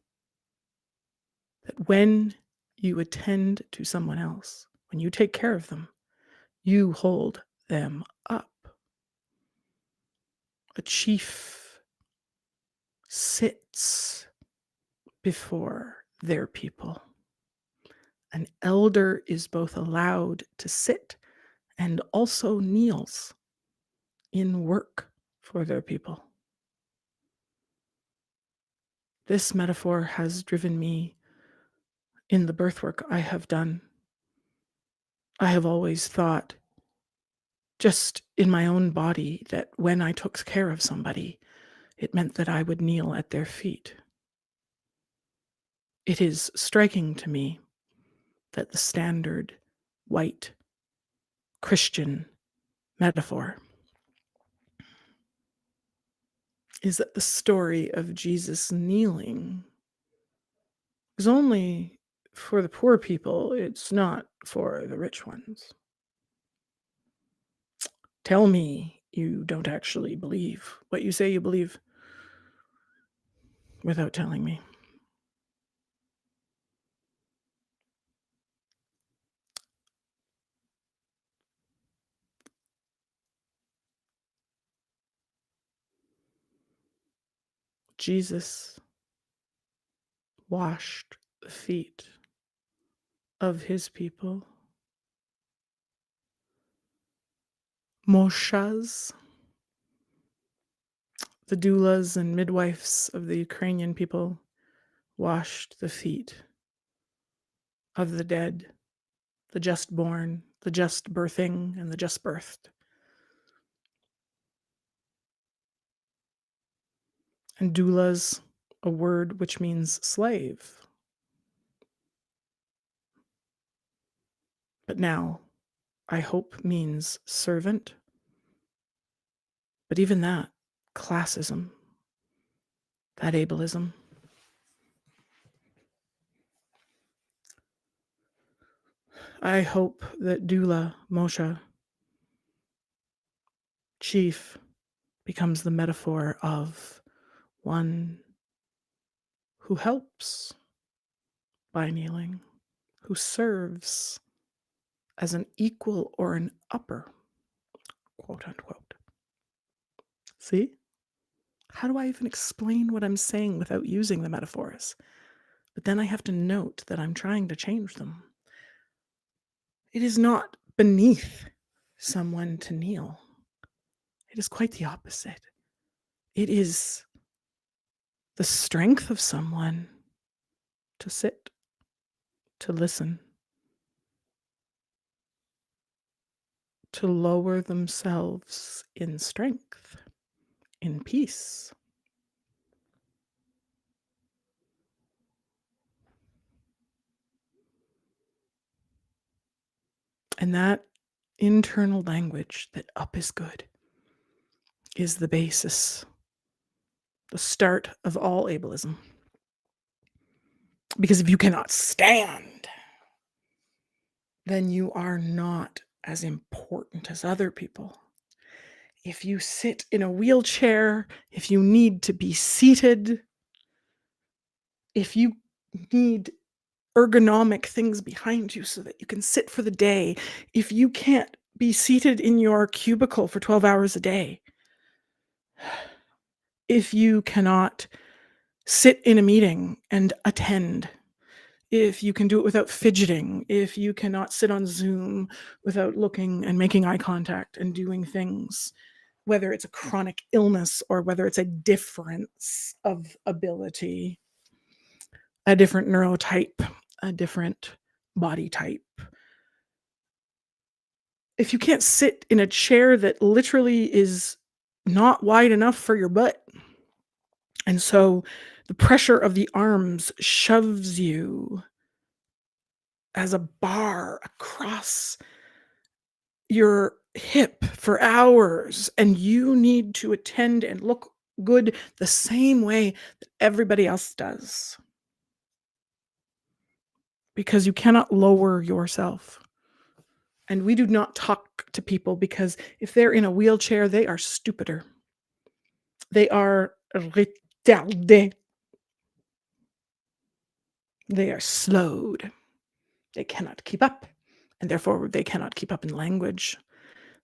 that when you attend to someone else, when you take care of them, you hold them up. A chief sits before their people. An elder is both allowed to sit and also kneels in work for their people. This metaphor has driven me in the birth work I have done. I have always thought, just in my own body, that when I took care of somebody, it meant that I would kneel at their feet. It is striking to me that the standard white Christian metaphor is that the story of Jesus kneeling is only for the poor people, it's not for the rich ones. Tell me you don't actually believe what you say you believe without telling me. Jesus washed the feet of his people. Moshas, the doulas and midwives of the Ukrainian people, washed the feet of the dead, the just born, the just birthing, and the just birthed. And doulas, a word which means slave. But now, I hope means servant. But even that, classism, that ableism. I hope that doula, Moshe, chief, becomes the metaphor of one who helps by kneeling, who serves as an equal or an upper, quote unquote. See? How do I even explain what I'm saying without using the metaphors? But then I have to note that I'm trying to change them. It is not beneath someone to kneel. It is quite the opposite. It is the strength of someone to sit, to listen, to lower themselves in strength, in peace. And that internal language that up is good is the basis, the start of all ableism. Because if you cannot stand, then you are not as important as other people. If you sit in a wheelchair, if you need to be seated, if you need ergonomic things behind you so that you can sit for the day, if you can't be seated in your cubicle for 12 hours a day, if you cannot sit in a meeting and attend, if you can do it without fidgeting, if you cannot sit on Zoom without looking and making eye contact and doing things, whether it's a chronic illness or whether it's a difference of ability, a different neurotype, a different body type. If you can't sit in a chair that literally is not wide enough for your butt, and so the pressure of the arms shoves you as a bar across your hip for hours, and you need to attend and look good the same way that everybody else does, because you cannot lower yourself. And we do not talk to people because if they're in a wheelchair, they are stupider. They are retardés. They are slowed. They cannot keep up, and therefore they cannot keep up in language.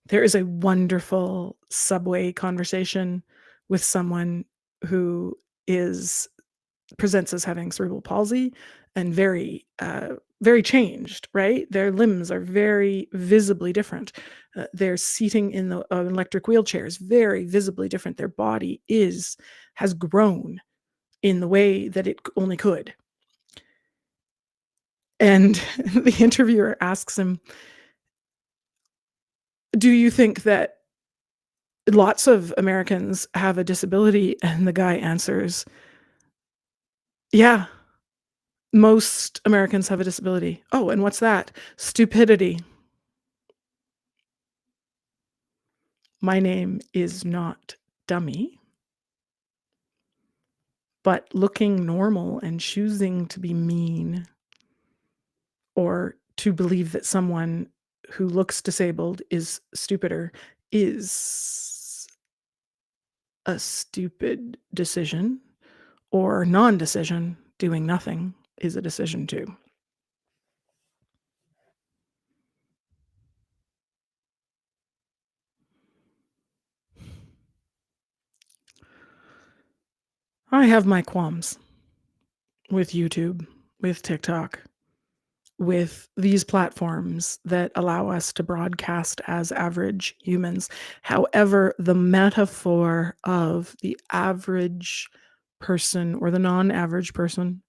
There is a wonderful subway conversation with someone who is presents as having cerebral palsy and very changed, right? Their limbs are very visibly different. Their seating in the electric wheelchair is very visibly different. Their body has grown in the way that it only could. And the interviewer asks him, "Do you think that lots of Americans have a disability?" And the guy answers, "Yeah, most Americans have a disability." "Oh, and what's that?" "Stupidity." My name is not dummy, but looking normal and choosing to be mean or to believe that someone who looks disabled is stupider is a stupid decision, or non-decision. Doing nothing is a decision too. I have my qualms with YouTube, with TikTok, with these platforms that allow us to broadcast as average humans. However, the metaphor of the average person or the non-average person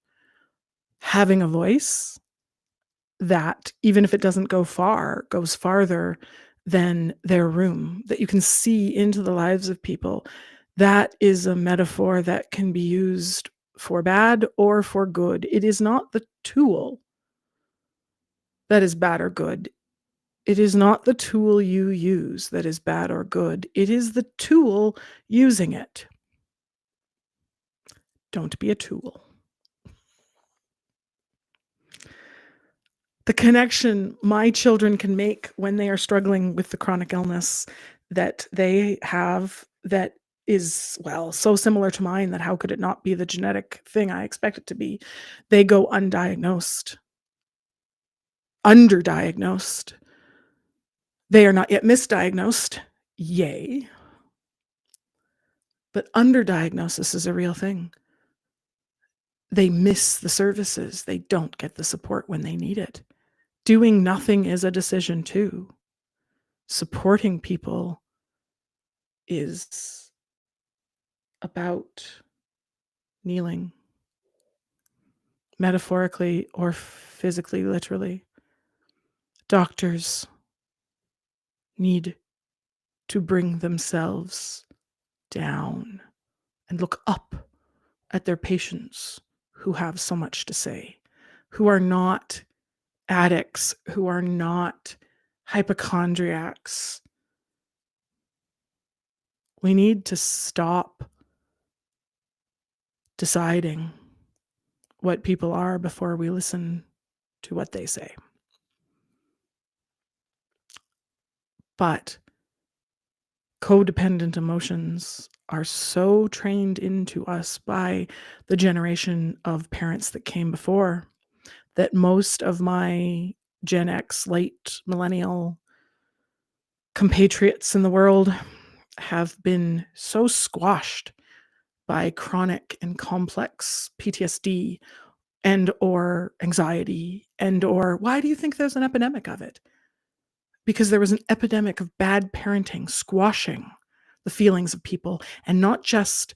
having a voice that, even if it doesn't go far, goes farther than their room, that you can see into the lives of people, that is a metaphor that can be used for bad or for good. It is not the tool that is bad or good. It is not the tool you use that is bad or good. It is the tool using it. Don't be a tool. The connection my children can make when they are struggling with the chronic illness that they have, that is, well, so similar to mine that how could it not be the genetic thing I expect it to be? They go undiagnosed, underdiagnosed. They are not yet misdiagnosed. Yay. But underdiagnosis is a real thing. They miss the services. They don't get the support when they need it. Doing nothing is a decision too. Supporting people is about kneeling, metaphorically or physically, literally. Doctors need to bring themselves down and look up at their patients who have so much to say, who are not addicts, who are not hypochondriacs. We need to stop deciding what people are before we listen to what they say. But codependent emotions are so trained into us by the generation of parents that came before that most of my Gen X, late millennial compatriots in the world have been so squashed by chronic and complex PTSD and or anxiety and or why do you think there's an epidemic of it? Because there was an epidemic of bad parenting squashing the feelings of people and not just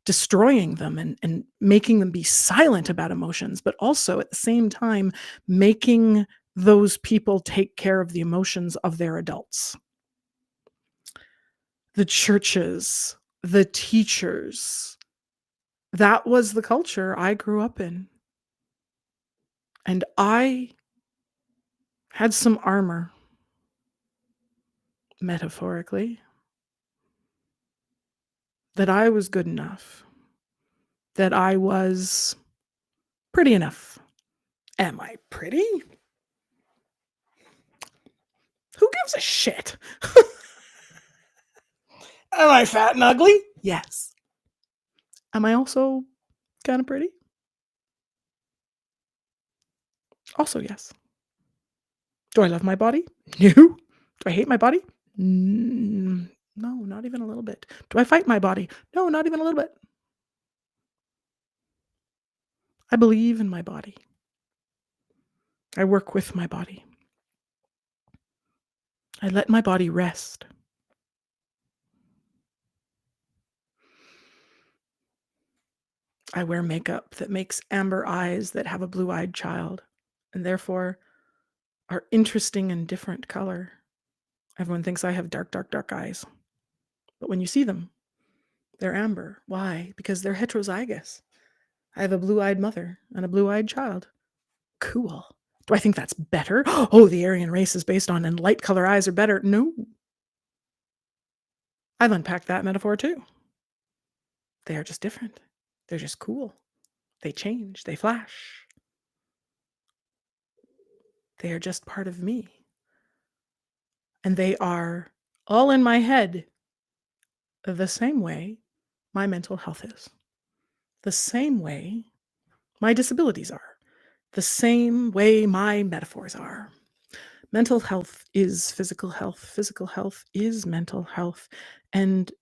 destroying them and making them be silent about emotions, but also at the same time making those people take care of the emotions of their adults. The churches, the teachers, that was the culture I grew up in. And I had some armor, metaphorically, that I was good enough, that I was pretty enough. Am I pretty? Who gives a shit? Am I fat and ugly? Yes. Am I also kind of pretty? Also, yes. Do I love my body? No. Do I hate my body? No, not even a little bit. Do I fight my body? No, not even a little bit. I believe in my body. I work with my body. I let my body rest. I wear makeup that makes amber eyes that have a blue-eyed child and therefore are interesting and different color. Everyone thinks I have dark, dark, dark eyes. But when you see them, they're amber. Why? Because they're heterozygous. I have a blue-eyed mother and a blue-eyed child. Cool. Do I think that's better? Oh, the Aryan race is based on and light color eyes are better. No. I've unpacked that metaphor too. They are just different. They're just cool. They change. They flash. They are just part of me. And they are all in my head the same way my mental health is, the same way my disabilities are, the same way my metaphors are. Mental health is physical health is mental health, and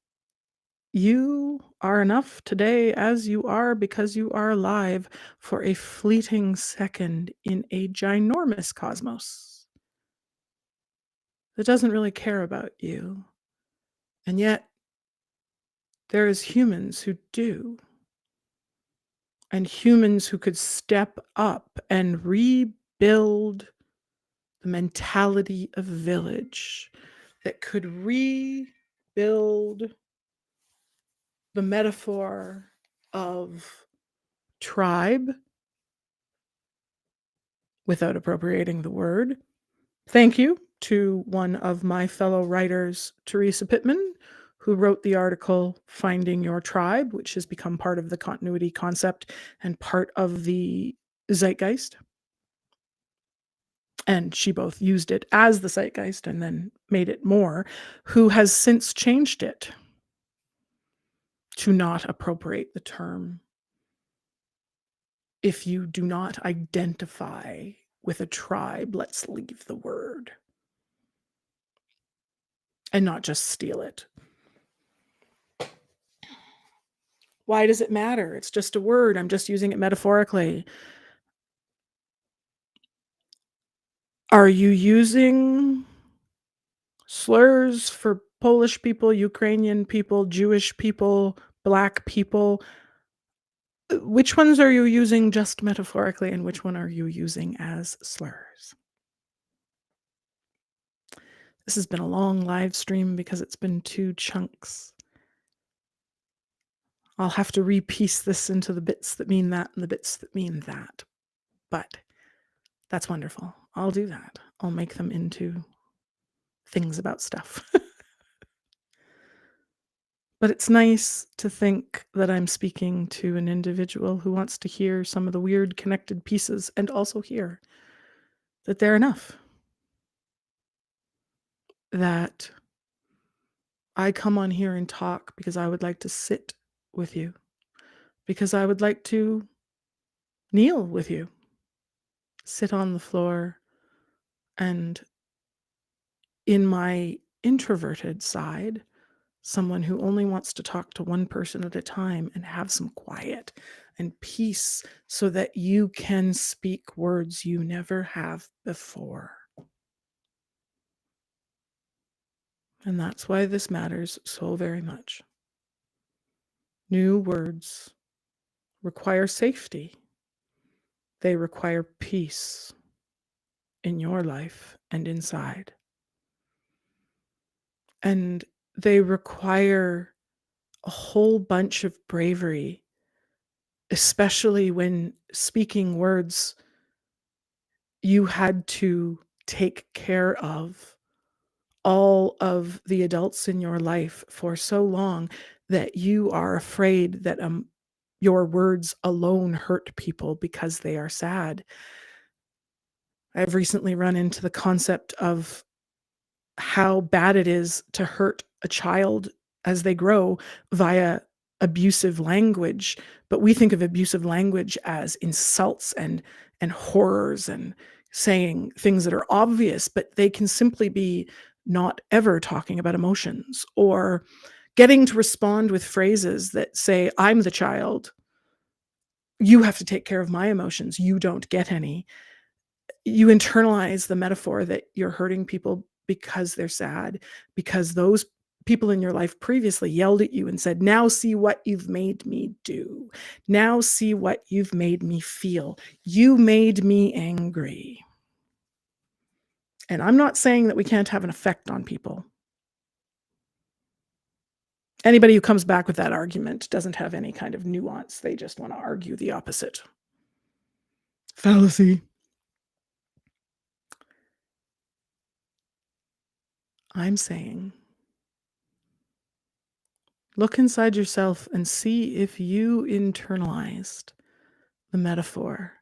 you are enough today as you are because you are alive for a fleeting second in a ginormous cosmos that doesn't really care about you. And yet, there's humans who do. And humans who could step up and rebuild the mentality of village, that could rebuild the metaphor of tribe without appropriating the word. Thank you to one of my fellow writers, Teresa Pittman, who wrote the article Finding Your Tribe, which has become part of the continuity concept and part of the zeitgeist. And she both used it as the zeitgeist and then made it more, who has since changed it to not appropriate the term. If you do not identify with a tribe, let's leave the word and not just steal it. Why does it matter? It's just a word. I'm just using it metaphorically. Are you using slurs for Polish people, Ukrainian people, Jewish people, Black people? Which ones are you using just metaphorically, and which one are you using as slurs? This has been a long live stream because it's been 2 chunks. I'll have to repiece this into the bits that mean that and the bits that mean that. But that's wonderful. I'll do that. I'll make them into things about stuff. But it's nice to think that I'm speaking to an individual who wants to hear some of the weird connected pieces and also hear that they're enough. That I come on here and talk because I would like to sit with you, because I would like to kneel with you, sit on the floor, and in my introverted side, someone who only wants to talk to one person at a time and have some quiet and peace so that you can speak words you never have before. And that's why this matters so very much. New words require safety. They require peace in your life and inside. And they require a whole bunch of bravery, especially when speaking words you had to take care of all of the adults in your life for so long that you are afraid that your words alone hurt people because they are sad. I've recently run into the concept of how bad it is to hurt a child as they grow via abusive language, but we think of abusive language as insults and horrors and saying things that are obvious, but they can simply be not ever talking about emotions or getting to respond with phrases that say, I'm the child, you have to take care of my emotions, you don't get any. You internalize the metaphor that you're hurting people because they're sad, because those people in your life previously yelled at you and said, now see what you've made me do. Now see what you've made me feel. You made me angry. And I'm not saying that we can't have an effect on people. Anybody who comes back with that argument doesn't have any kind of nuance. They just want to argue the opposite. Fallacy. I'm saying, look inside yourself and see if you internalized the metaphor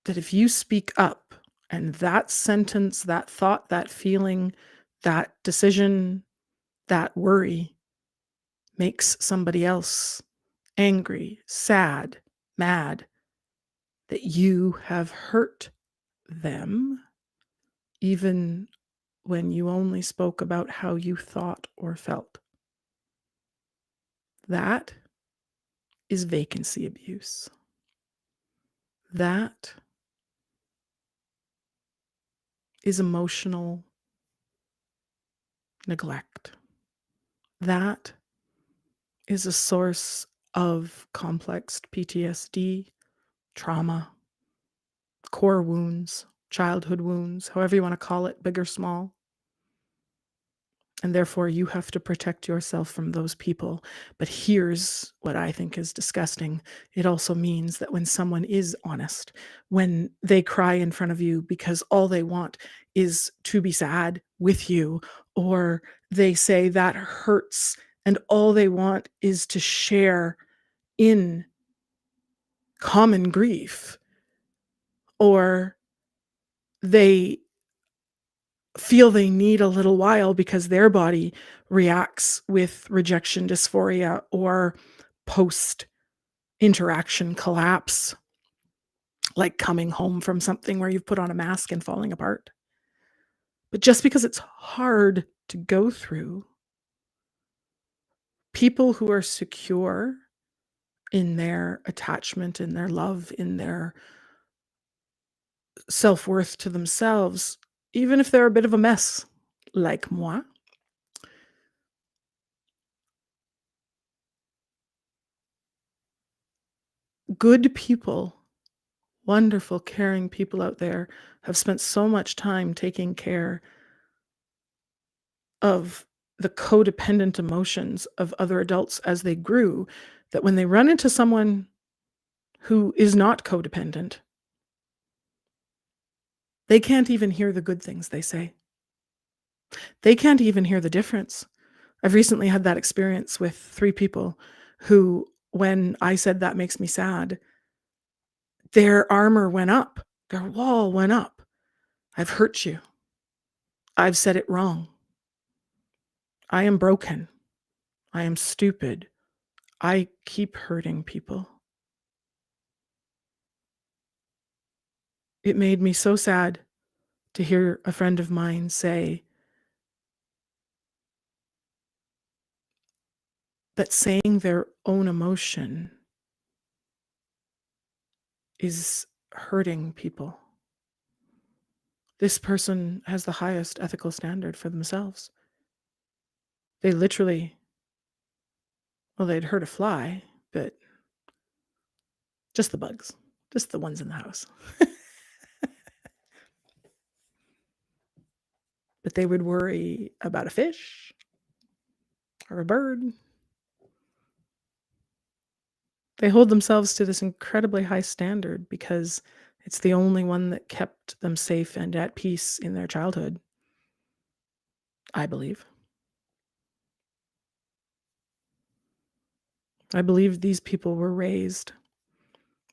that if you speak up and that sentence, that thought, that feeling, that decision, that worry makes somebody else angry, sad, mad, that you have hurt them, even when you only spoke about how you thought or felt. That is vacancy abuse. That is emotional neglect. That is a source of complex PTSD, trauma, core wounds, childhood wounds, however you want to call it, big or small. And therefore, you have to protect yourself from those people. But here's what I think is disgusting. It also means that when someone is honest, when they cry in front of you because all they want is to be sad with you, or they say that hurts, and all they want is to share in common grief, or they feel they need a little while because their body reacts with rejection dysphoria or post interaction collapse, like coming home from something where you've put on a mask and falling apart. But just because it's hard to go through People who are secure in their attachment, in their love, in their self-worth to themselves, even if they're a bit of a mess, like moi, good people, wonderful, caring people out there have spent so much time taking care of the codependent emotions of other adults as they grew, that when they run into someone who is not codependent, they can't even hear the good things they say. They can't even hear the difference. I've recently had that experience with 3 people who, when I said, "That makes me sad," their armor went up, their wall went up. "I've hurt you. I've said it wrong. I am broken. I am stupid. I keep hurting people." It made me so sad to hear a friend of mine say that saying their own emotion is hurting people. This person has the highest ethical standard for themselves. They literally, well, they'd hurt a fly, but just the bugs, just the ones in the house. But they would worry about a fish or a bird. They hold themselves to this incredibly high standard because it's the only one that kept them safe and at peace in their childhood, I believe. I believe these people were raised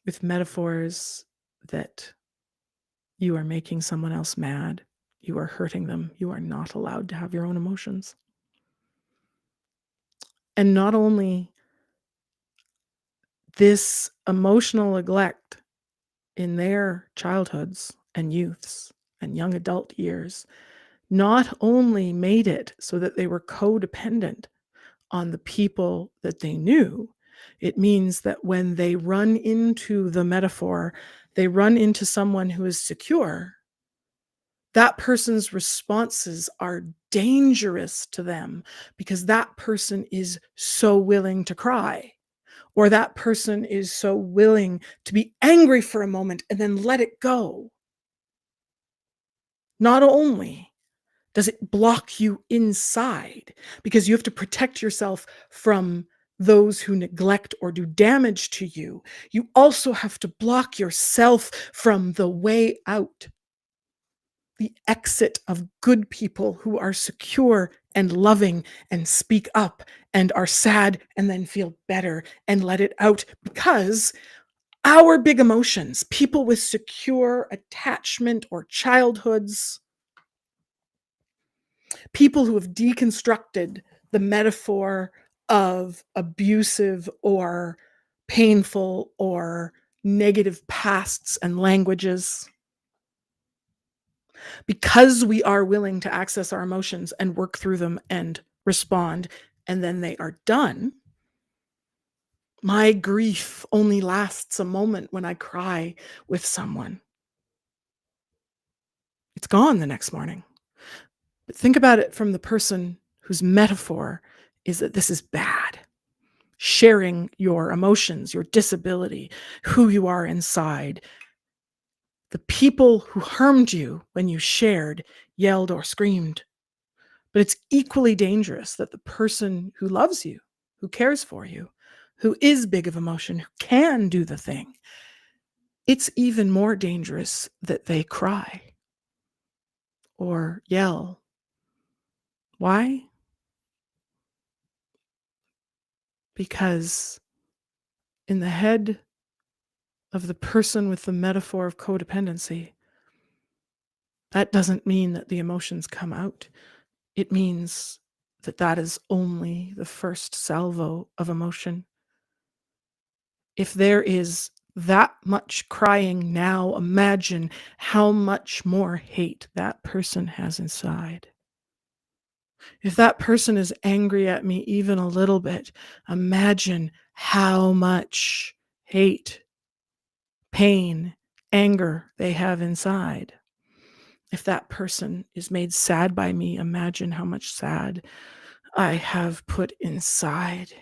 with metaphors that you are making someone else mad, you are hurting them, you are not allowed to have your own emotions. And not only this emotional neglect in their childhoods and youths and young adult years not only made it so that they were codependent on the people that they knew, it means that when they run into the metaphor, they run into someone who is secure, that person's responses are dangerous to them because that person is so willing to cry, or that person is so willing to be angry for a moment and then let it go. Not only does it block you inside because you have to protect yourself from those who neglect or do damage to you, you also have to block yourself from the way out, the exit of good people who are secure and loving and speak up and are sad and then feel better and let it out, because our big emotions, people with secure attachment or childhoods, people who have deconstructed the metaphor of abusive or painful or negative pasts and languages, because we are willing to access our emotions and work through them and respond, and then they are done. My grief only lasts a moment when I cry with someone. It's gone the next morning. But think about it from the person whose metaphor is that this is bad. Sharing your emotions, your disability, who you are inside. The people who harmed you when you shared, yelled, or screamed. But it's equally dangerous that the person who loves you, who cares for you, who is big of emotion, who can do the thing, it's even more dangerous that they cry or yell. Why? Because in the head of the person with the metaphor of codependency, that doesn't mean that the emotions come out. It means that that is only the first salvo of emotion. If there is that much crying now, imagine how much more hate that person has inside. If that person is angry at me even a little bit, imagine how much hate, pain, anger they have inside. If that person is made sad by me, imagine how much sad I have put inside.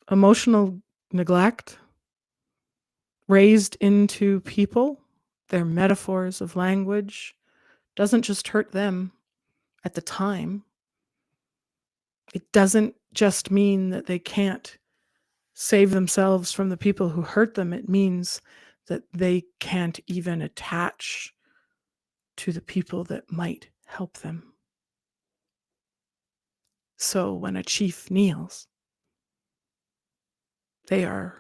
Emotional neglect raised into people, their metaphors of language, doesn't just hurt them at the time. It doesn't just mean that they can't save themselves from the people who hurt them. It means that they can't even attach to the people that might help them. So when a chief kneels, they are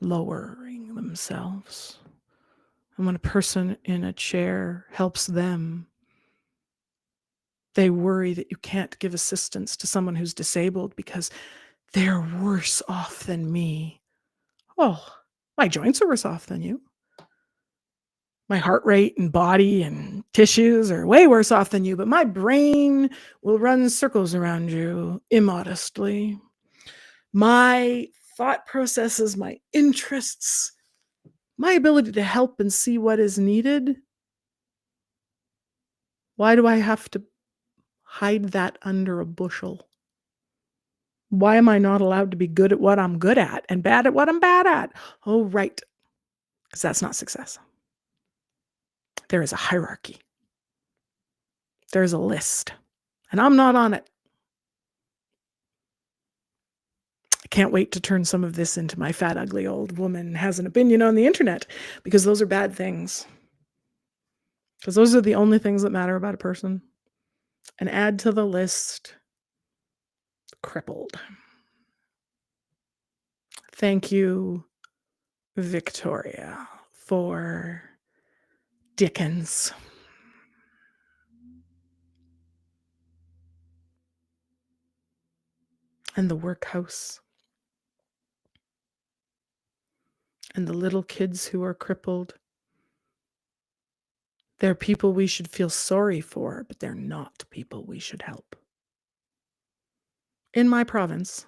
lowering themselves. And when a person in a chair helps them, they worry that you can't give assistance to someone who's disabled because they're worse off than me. Oh, my joints are worse off than you. My heart rate and body and tissues are way worse off than you, but my brain will run circles around you immodestly. My thought processes, my interests, my ability to help and see what is needed. Why do I have to hide that under a bushel? Why am I not allowed to be good at what I'm good at and bad at what I'm bad at? Oh, right. Because that's not success. There is a hierarchy. There's a list. And I'm not on it. I can't wait to turn some of this into my fat, ugly old woman has an opinion on the internet, because those are bad things. Because those are the only things that matter about a person. And add to the list, crippled. Thank you, Victoria, for Dickens. And the workhouse. And the little kids who are crippled. They're people we should feel sorry for, but they're not people we should help. In my province,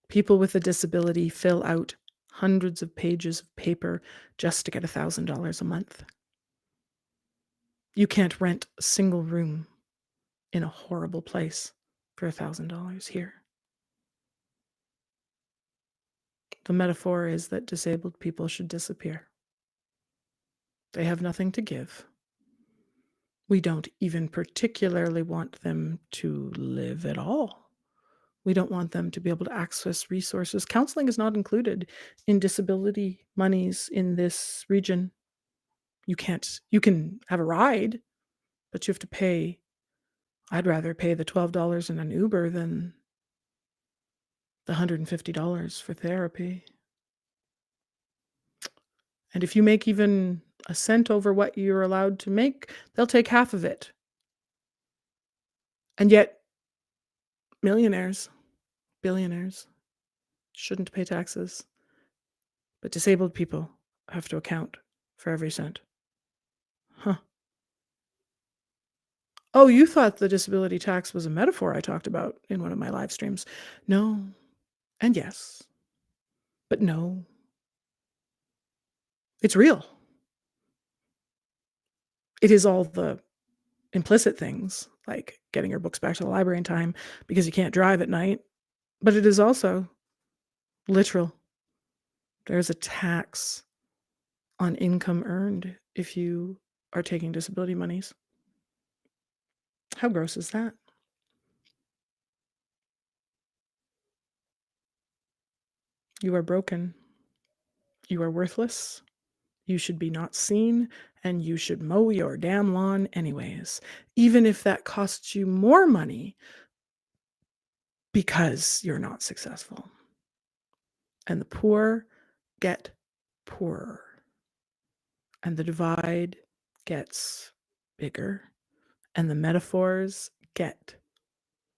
people with a disability fill out hundreds of pages of paper just to get $1,000 a month. You can't rent a single room in a horrible place for $1,000 here. The metaphor is that disabled people should disappear. They have nothing to give. We don't even particularly want them to live at all. We don't want them to be able to access resources. Counseling is not included in disability monies in this region. You can have a ride, but you have to pay. I'd rather pay the $12 in an Uber than the $150 for therapy. And if you make even a cent over what you're allowed to make, they'll take half of it. And yet, millionaires, billionaires shouldn't pay taxes, but disabled people have to account for every cent. Huh. Oh, you thought the disability tax was a metaphor I talked about in one of my live streams. No, and yes, but no. It's real. It is all the implicit things, like getting your books back to the library in time because you can't drive at night, but it is also literal. There's a tax on income earned if you are taking disability monies. How gross is that? You are broken. You are worthless. You should be not seen, and you should mow your damn lawn anyways, even if that costs you more money because you're not successful. And the poor get poorer, and the divide gets bigger, and the metaphors get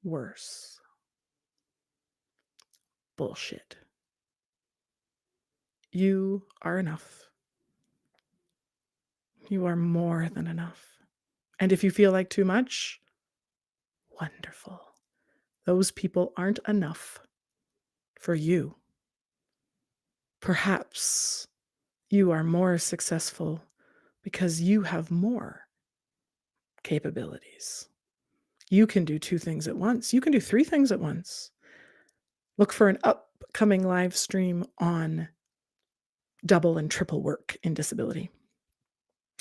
worse. Bullshit. You are enough. You are more than enough. And if you feel like too much, wonderful. Those people aren't enough for you. Perhaps you are more successful because you have more capabilities. You can do 2 things at once. You can do 3 things at once. Look for an upcoming live stream on double and triple work in disability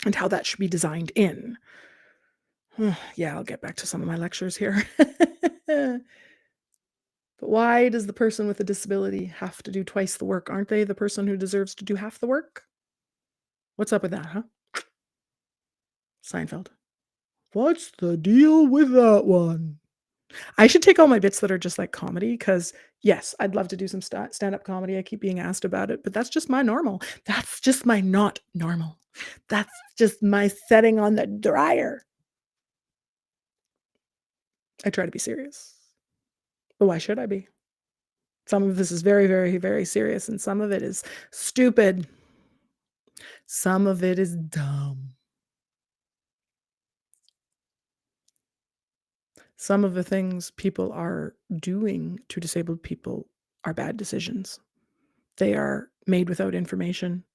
and how that should be designed in. Yeah, I'll get back to some of my lectures here. But why does the person with a disability have to do twice the work? Aren't they the person who deserves to do half the work? What's up with that, huh? Seinfeld. What's the deal with that one? I should take all my bits that are just like comedy because, yes, I'd love to do some stand-up comedy. I keep being asked about it, but that's just my normal. That's just my not normal. That's just my setting on the dryer. I try to be serious. But why should I be? Some of this is very, very, very serious, and some of it is stupid. Some of it is dumb. Some of the things people are doing to disabled people are bad decisions. They are made without information.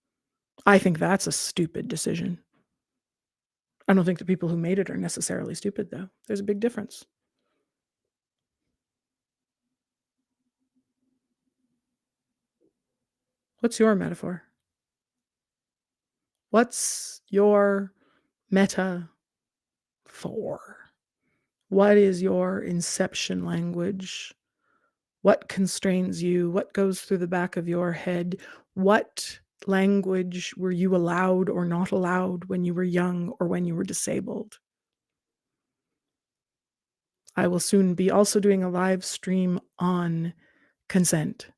I think that's a stupid decision. I don't think the people who made it are necessarily stupid, though. There's a big difference. What's your metaphor? What's your metaphor? What is your inception language? What constrains you? What goes through the back of your head? What language were you allowed or not allowed when you were young or when you were disabled? I will soon be also doing a live stream on consent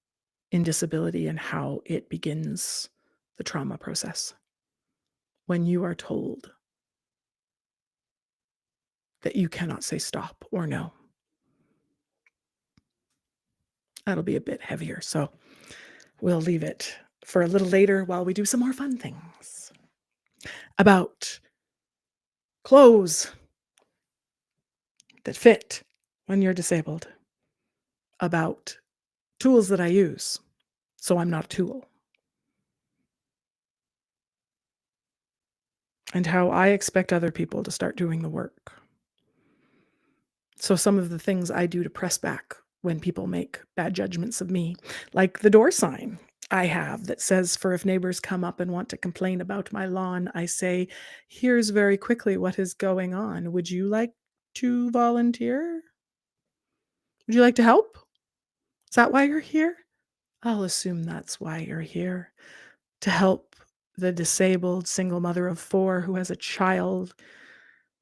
in disability and how it begins the trauma process. When you are told that you cannot say stop or no. That'll be a bit heavier, so we'll leave it for a little later while we do some more fun things about clothes that fit when you're disabled, about tools that I use so I'm not a tool, and how I expect other people to start doing the work. So some of the things I do to press back when people make bad judgments of me, like the door sign I have that says, for if neighbors come up and want to complain about my lawn, I say, here's very quickly what is going on. Would you like to volunteer? Would you like to help? Is that why you're here? I'll assume that's why you're here, to help the disabled single mother of 4 who has a child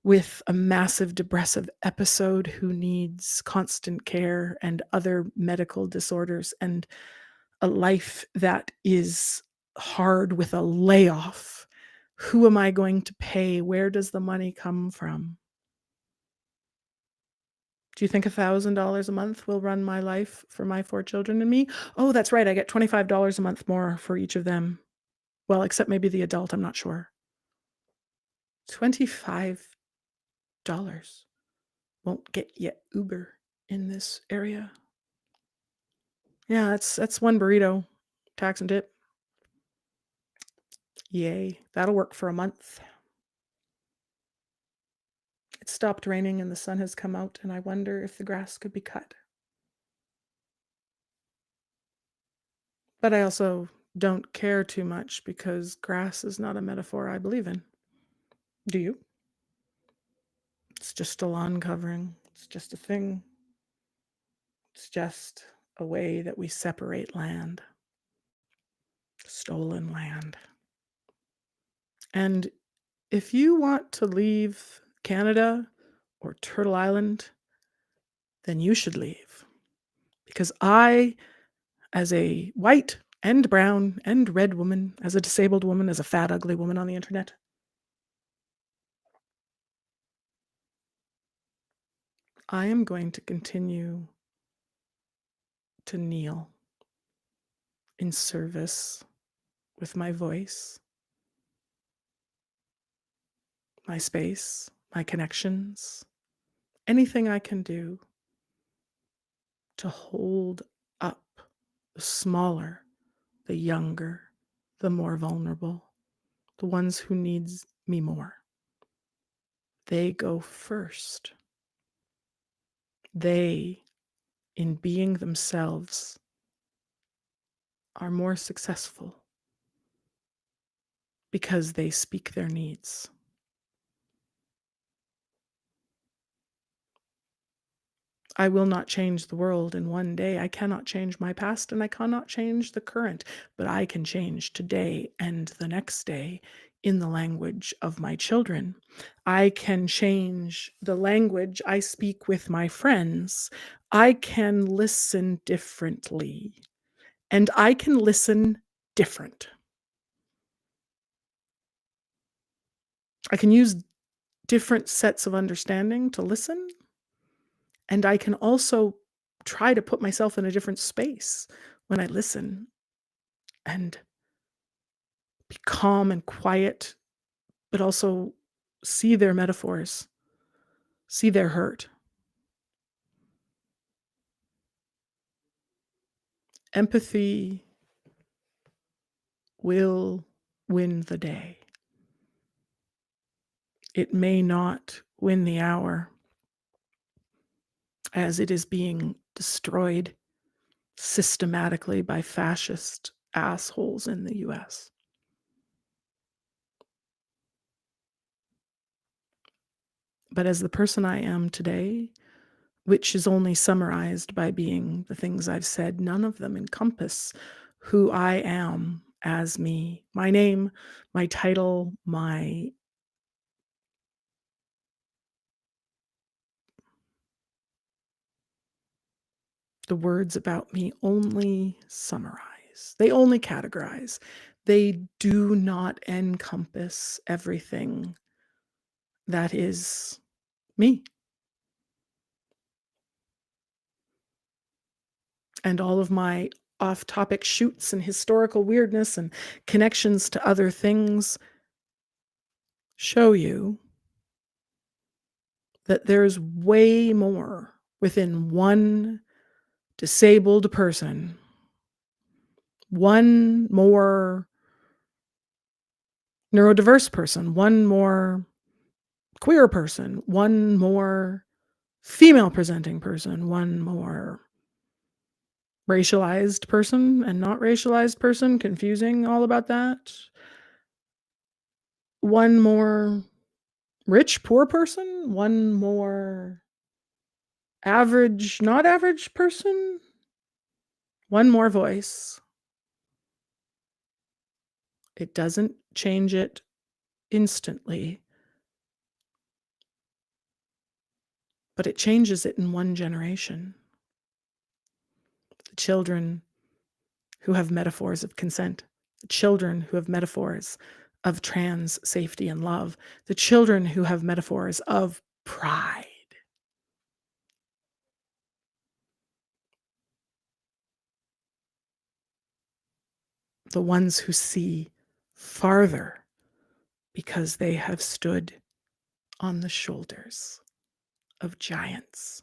with a massive depressive episode who needs constant care and other medical disorders and a life that is hard with a layoff. Who am I going to pay? Where does the money come from? Do you think $1,000 a month will run my life for my 4 children and me? Oh, that's right. I get $25 a month more for each of them. Well, except maybe the adult, I'm not sure. $25 won't get you Uber in this area. Yeah, that's one burrito, tax and tip. Yay, that'll work for a month. It stopped raining and the sun has come out, and I wonder if the grass could be cut. But I also don't care too much because grass is not a metaphor I believe in. Do you? It's just a lawn covering. It's just a thing. It's just a way that we separate land. Stolen land. And if you want to leave Canada or Turtle Island, then you should leave. Because I, as a white and brown and red woman, as a disabled woman, as a fat, ugly woman on the internet, I am going to continue to kneel in service with my voice my space, my connections, anything I can do to hold up the smaller, the younger, the more vulnerable, the ones who needs me more. They go first. They, in being themselves, are more successful because they speak their needs. I will not change the world in one day. I cannot change my past and I cannot change the current, but I can change today and the next day in the language of my children. I can change the language I speak with my friends. I can listen differently and I can listen different. I can use different sets of understanding to listen, and I can also try to put myself in a different space when I listen and be calm and quiet, but also see their metaphors, see their hurt. Empathy will win the day. It may not win the hour as it is being destroyed systematically by fascist assholes in the US. But as the person I am today, which is only summarized by being the things I've said, none of them encompass who I am as me. My name, my title, the words about me only summarize. They only categorize. They do not encompass everything that is me. And all of my off-topic shoots and historical weirdness and connections to other things show you that there's way more within one disabled person, one more neurodiverse person, one more queer person, one more female presenting person, one more racialized person and not racialized person, confusing all about that, one more rich poor person, one more average not average person, one more voice. It doesn't change it instantly, but it changes it in one generation. The children who have metaphors of consent, the children who have metaphors of trans safety and love, the children who have metaphors of pride. The ones who see farther because they have stood on the shoulders of giants.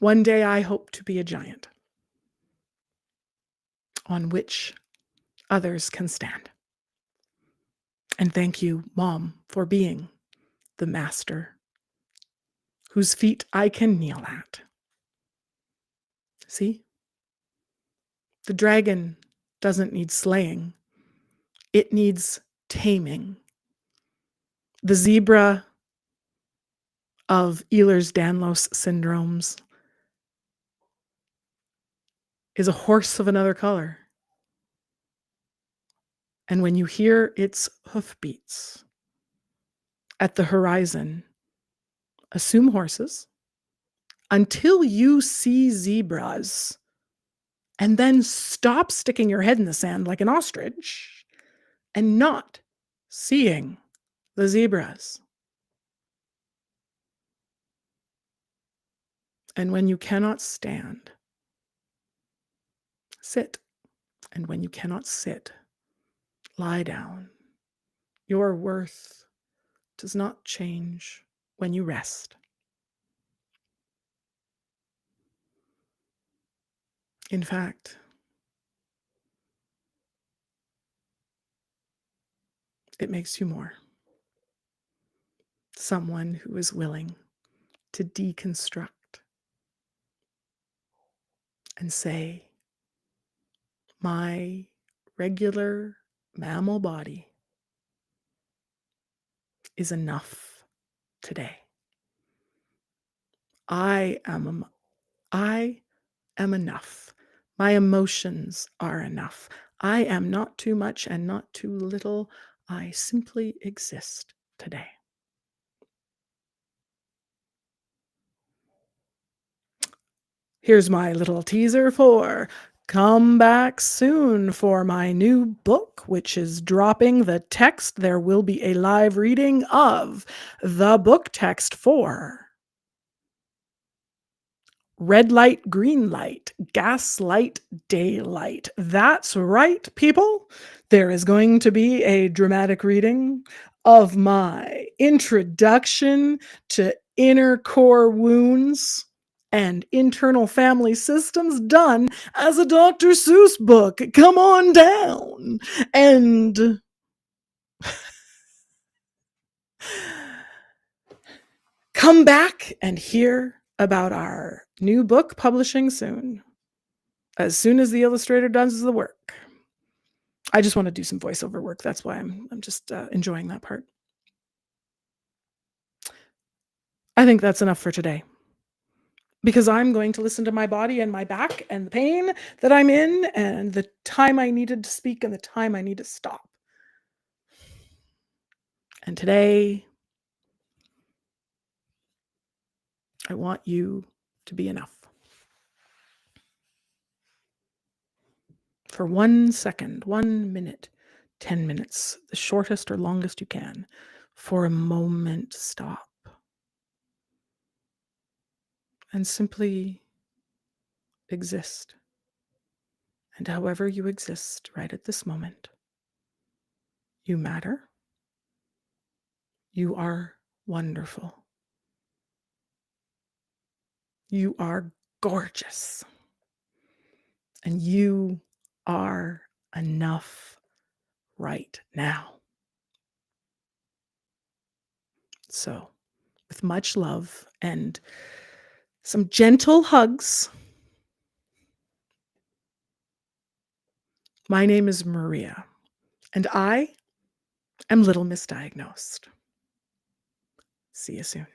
One day I hope to be a giant on which others can stand. And thank you, Mom, for being the master whose feet I can kneel at. See? The dragon doesn't need slaying. It needs taming. The zebra of Ehlers-Danlos syndromes is a horse of another color. And when you hear its hoofbeats at the horizon, assume horses until you see zebras, and then stop sticking your head in the sand like an ostrich and not seeing the zebras. And when you cannot stand, sit. And when you cannot sit, Lie down. Your worth does not change when you rest. In fact, it makes you more someone who is willing to deconstruct and say, my regular mammal body is enough today. I am I am enough. My emotions are enough. I am not too much and not too little. I simply exist today. Here's my little teaser for come back soon for my new book, which is dropping the text. There will be a live reading of the book text for red light, green light, gaslight, daylight. That's right, people. There is going to be a dramatic reading of my introduction to inner core wounds and internal family systems done as a Dr. Seuss book. Come on down. And come back and hear about our new book publishing soon. As soon as the illustrator does the work. I just want to do some voiceover work. That's why I'm just enjoying that part. I think that's enough for today because I'm going to listen to my body and my back and the pain that I'm in and the time I needed to speak and the time I need to stop. And today, I want you to be enough. For 1 second, 1 minute, 10 minutes, the shortest or longest you can, for a moment, stop. And simply exist. And however you exist right at this moment, you matter. You are wonderful. You are gorgeous. And you are enough right now. So, with much love and some gentle hugs, my name is Maria, and I am Little Misdiagnosed. See you soon.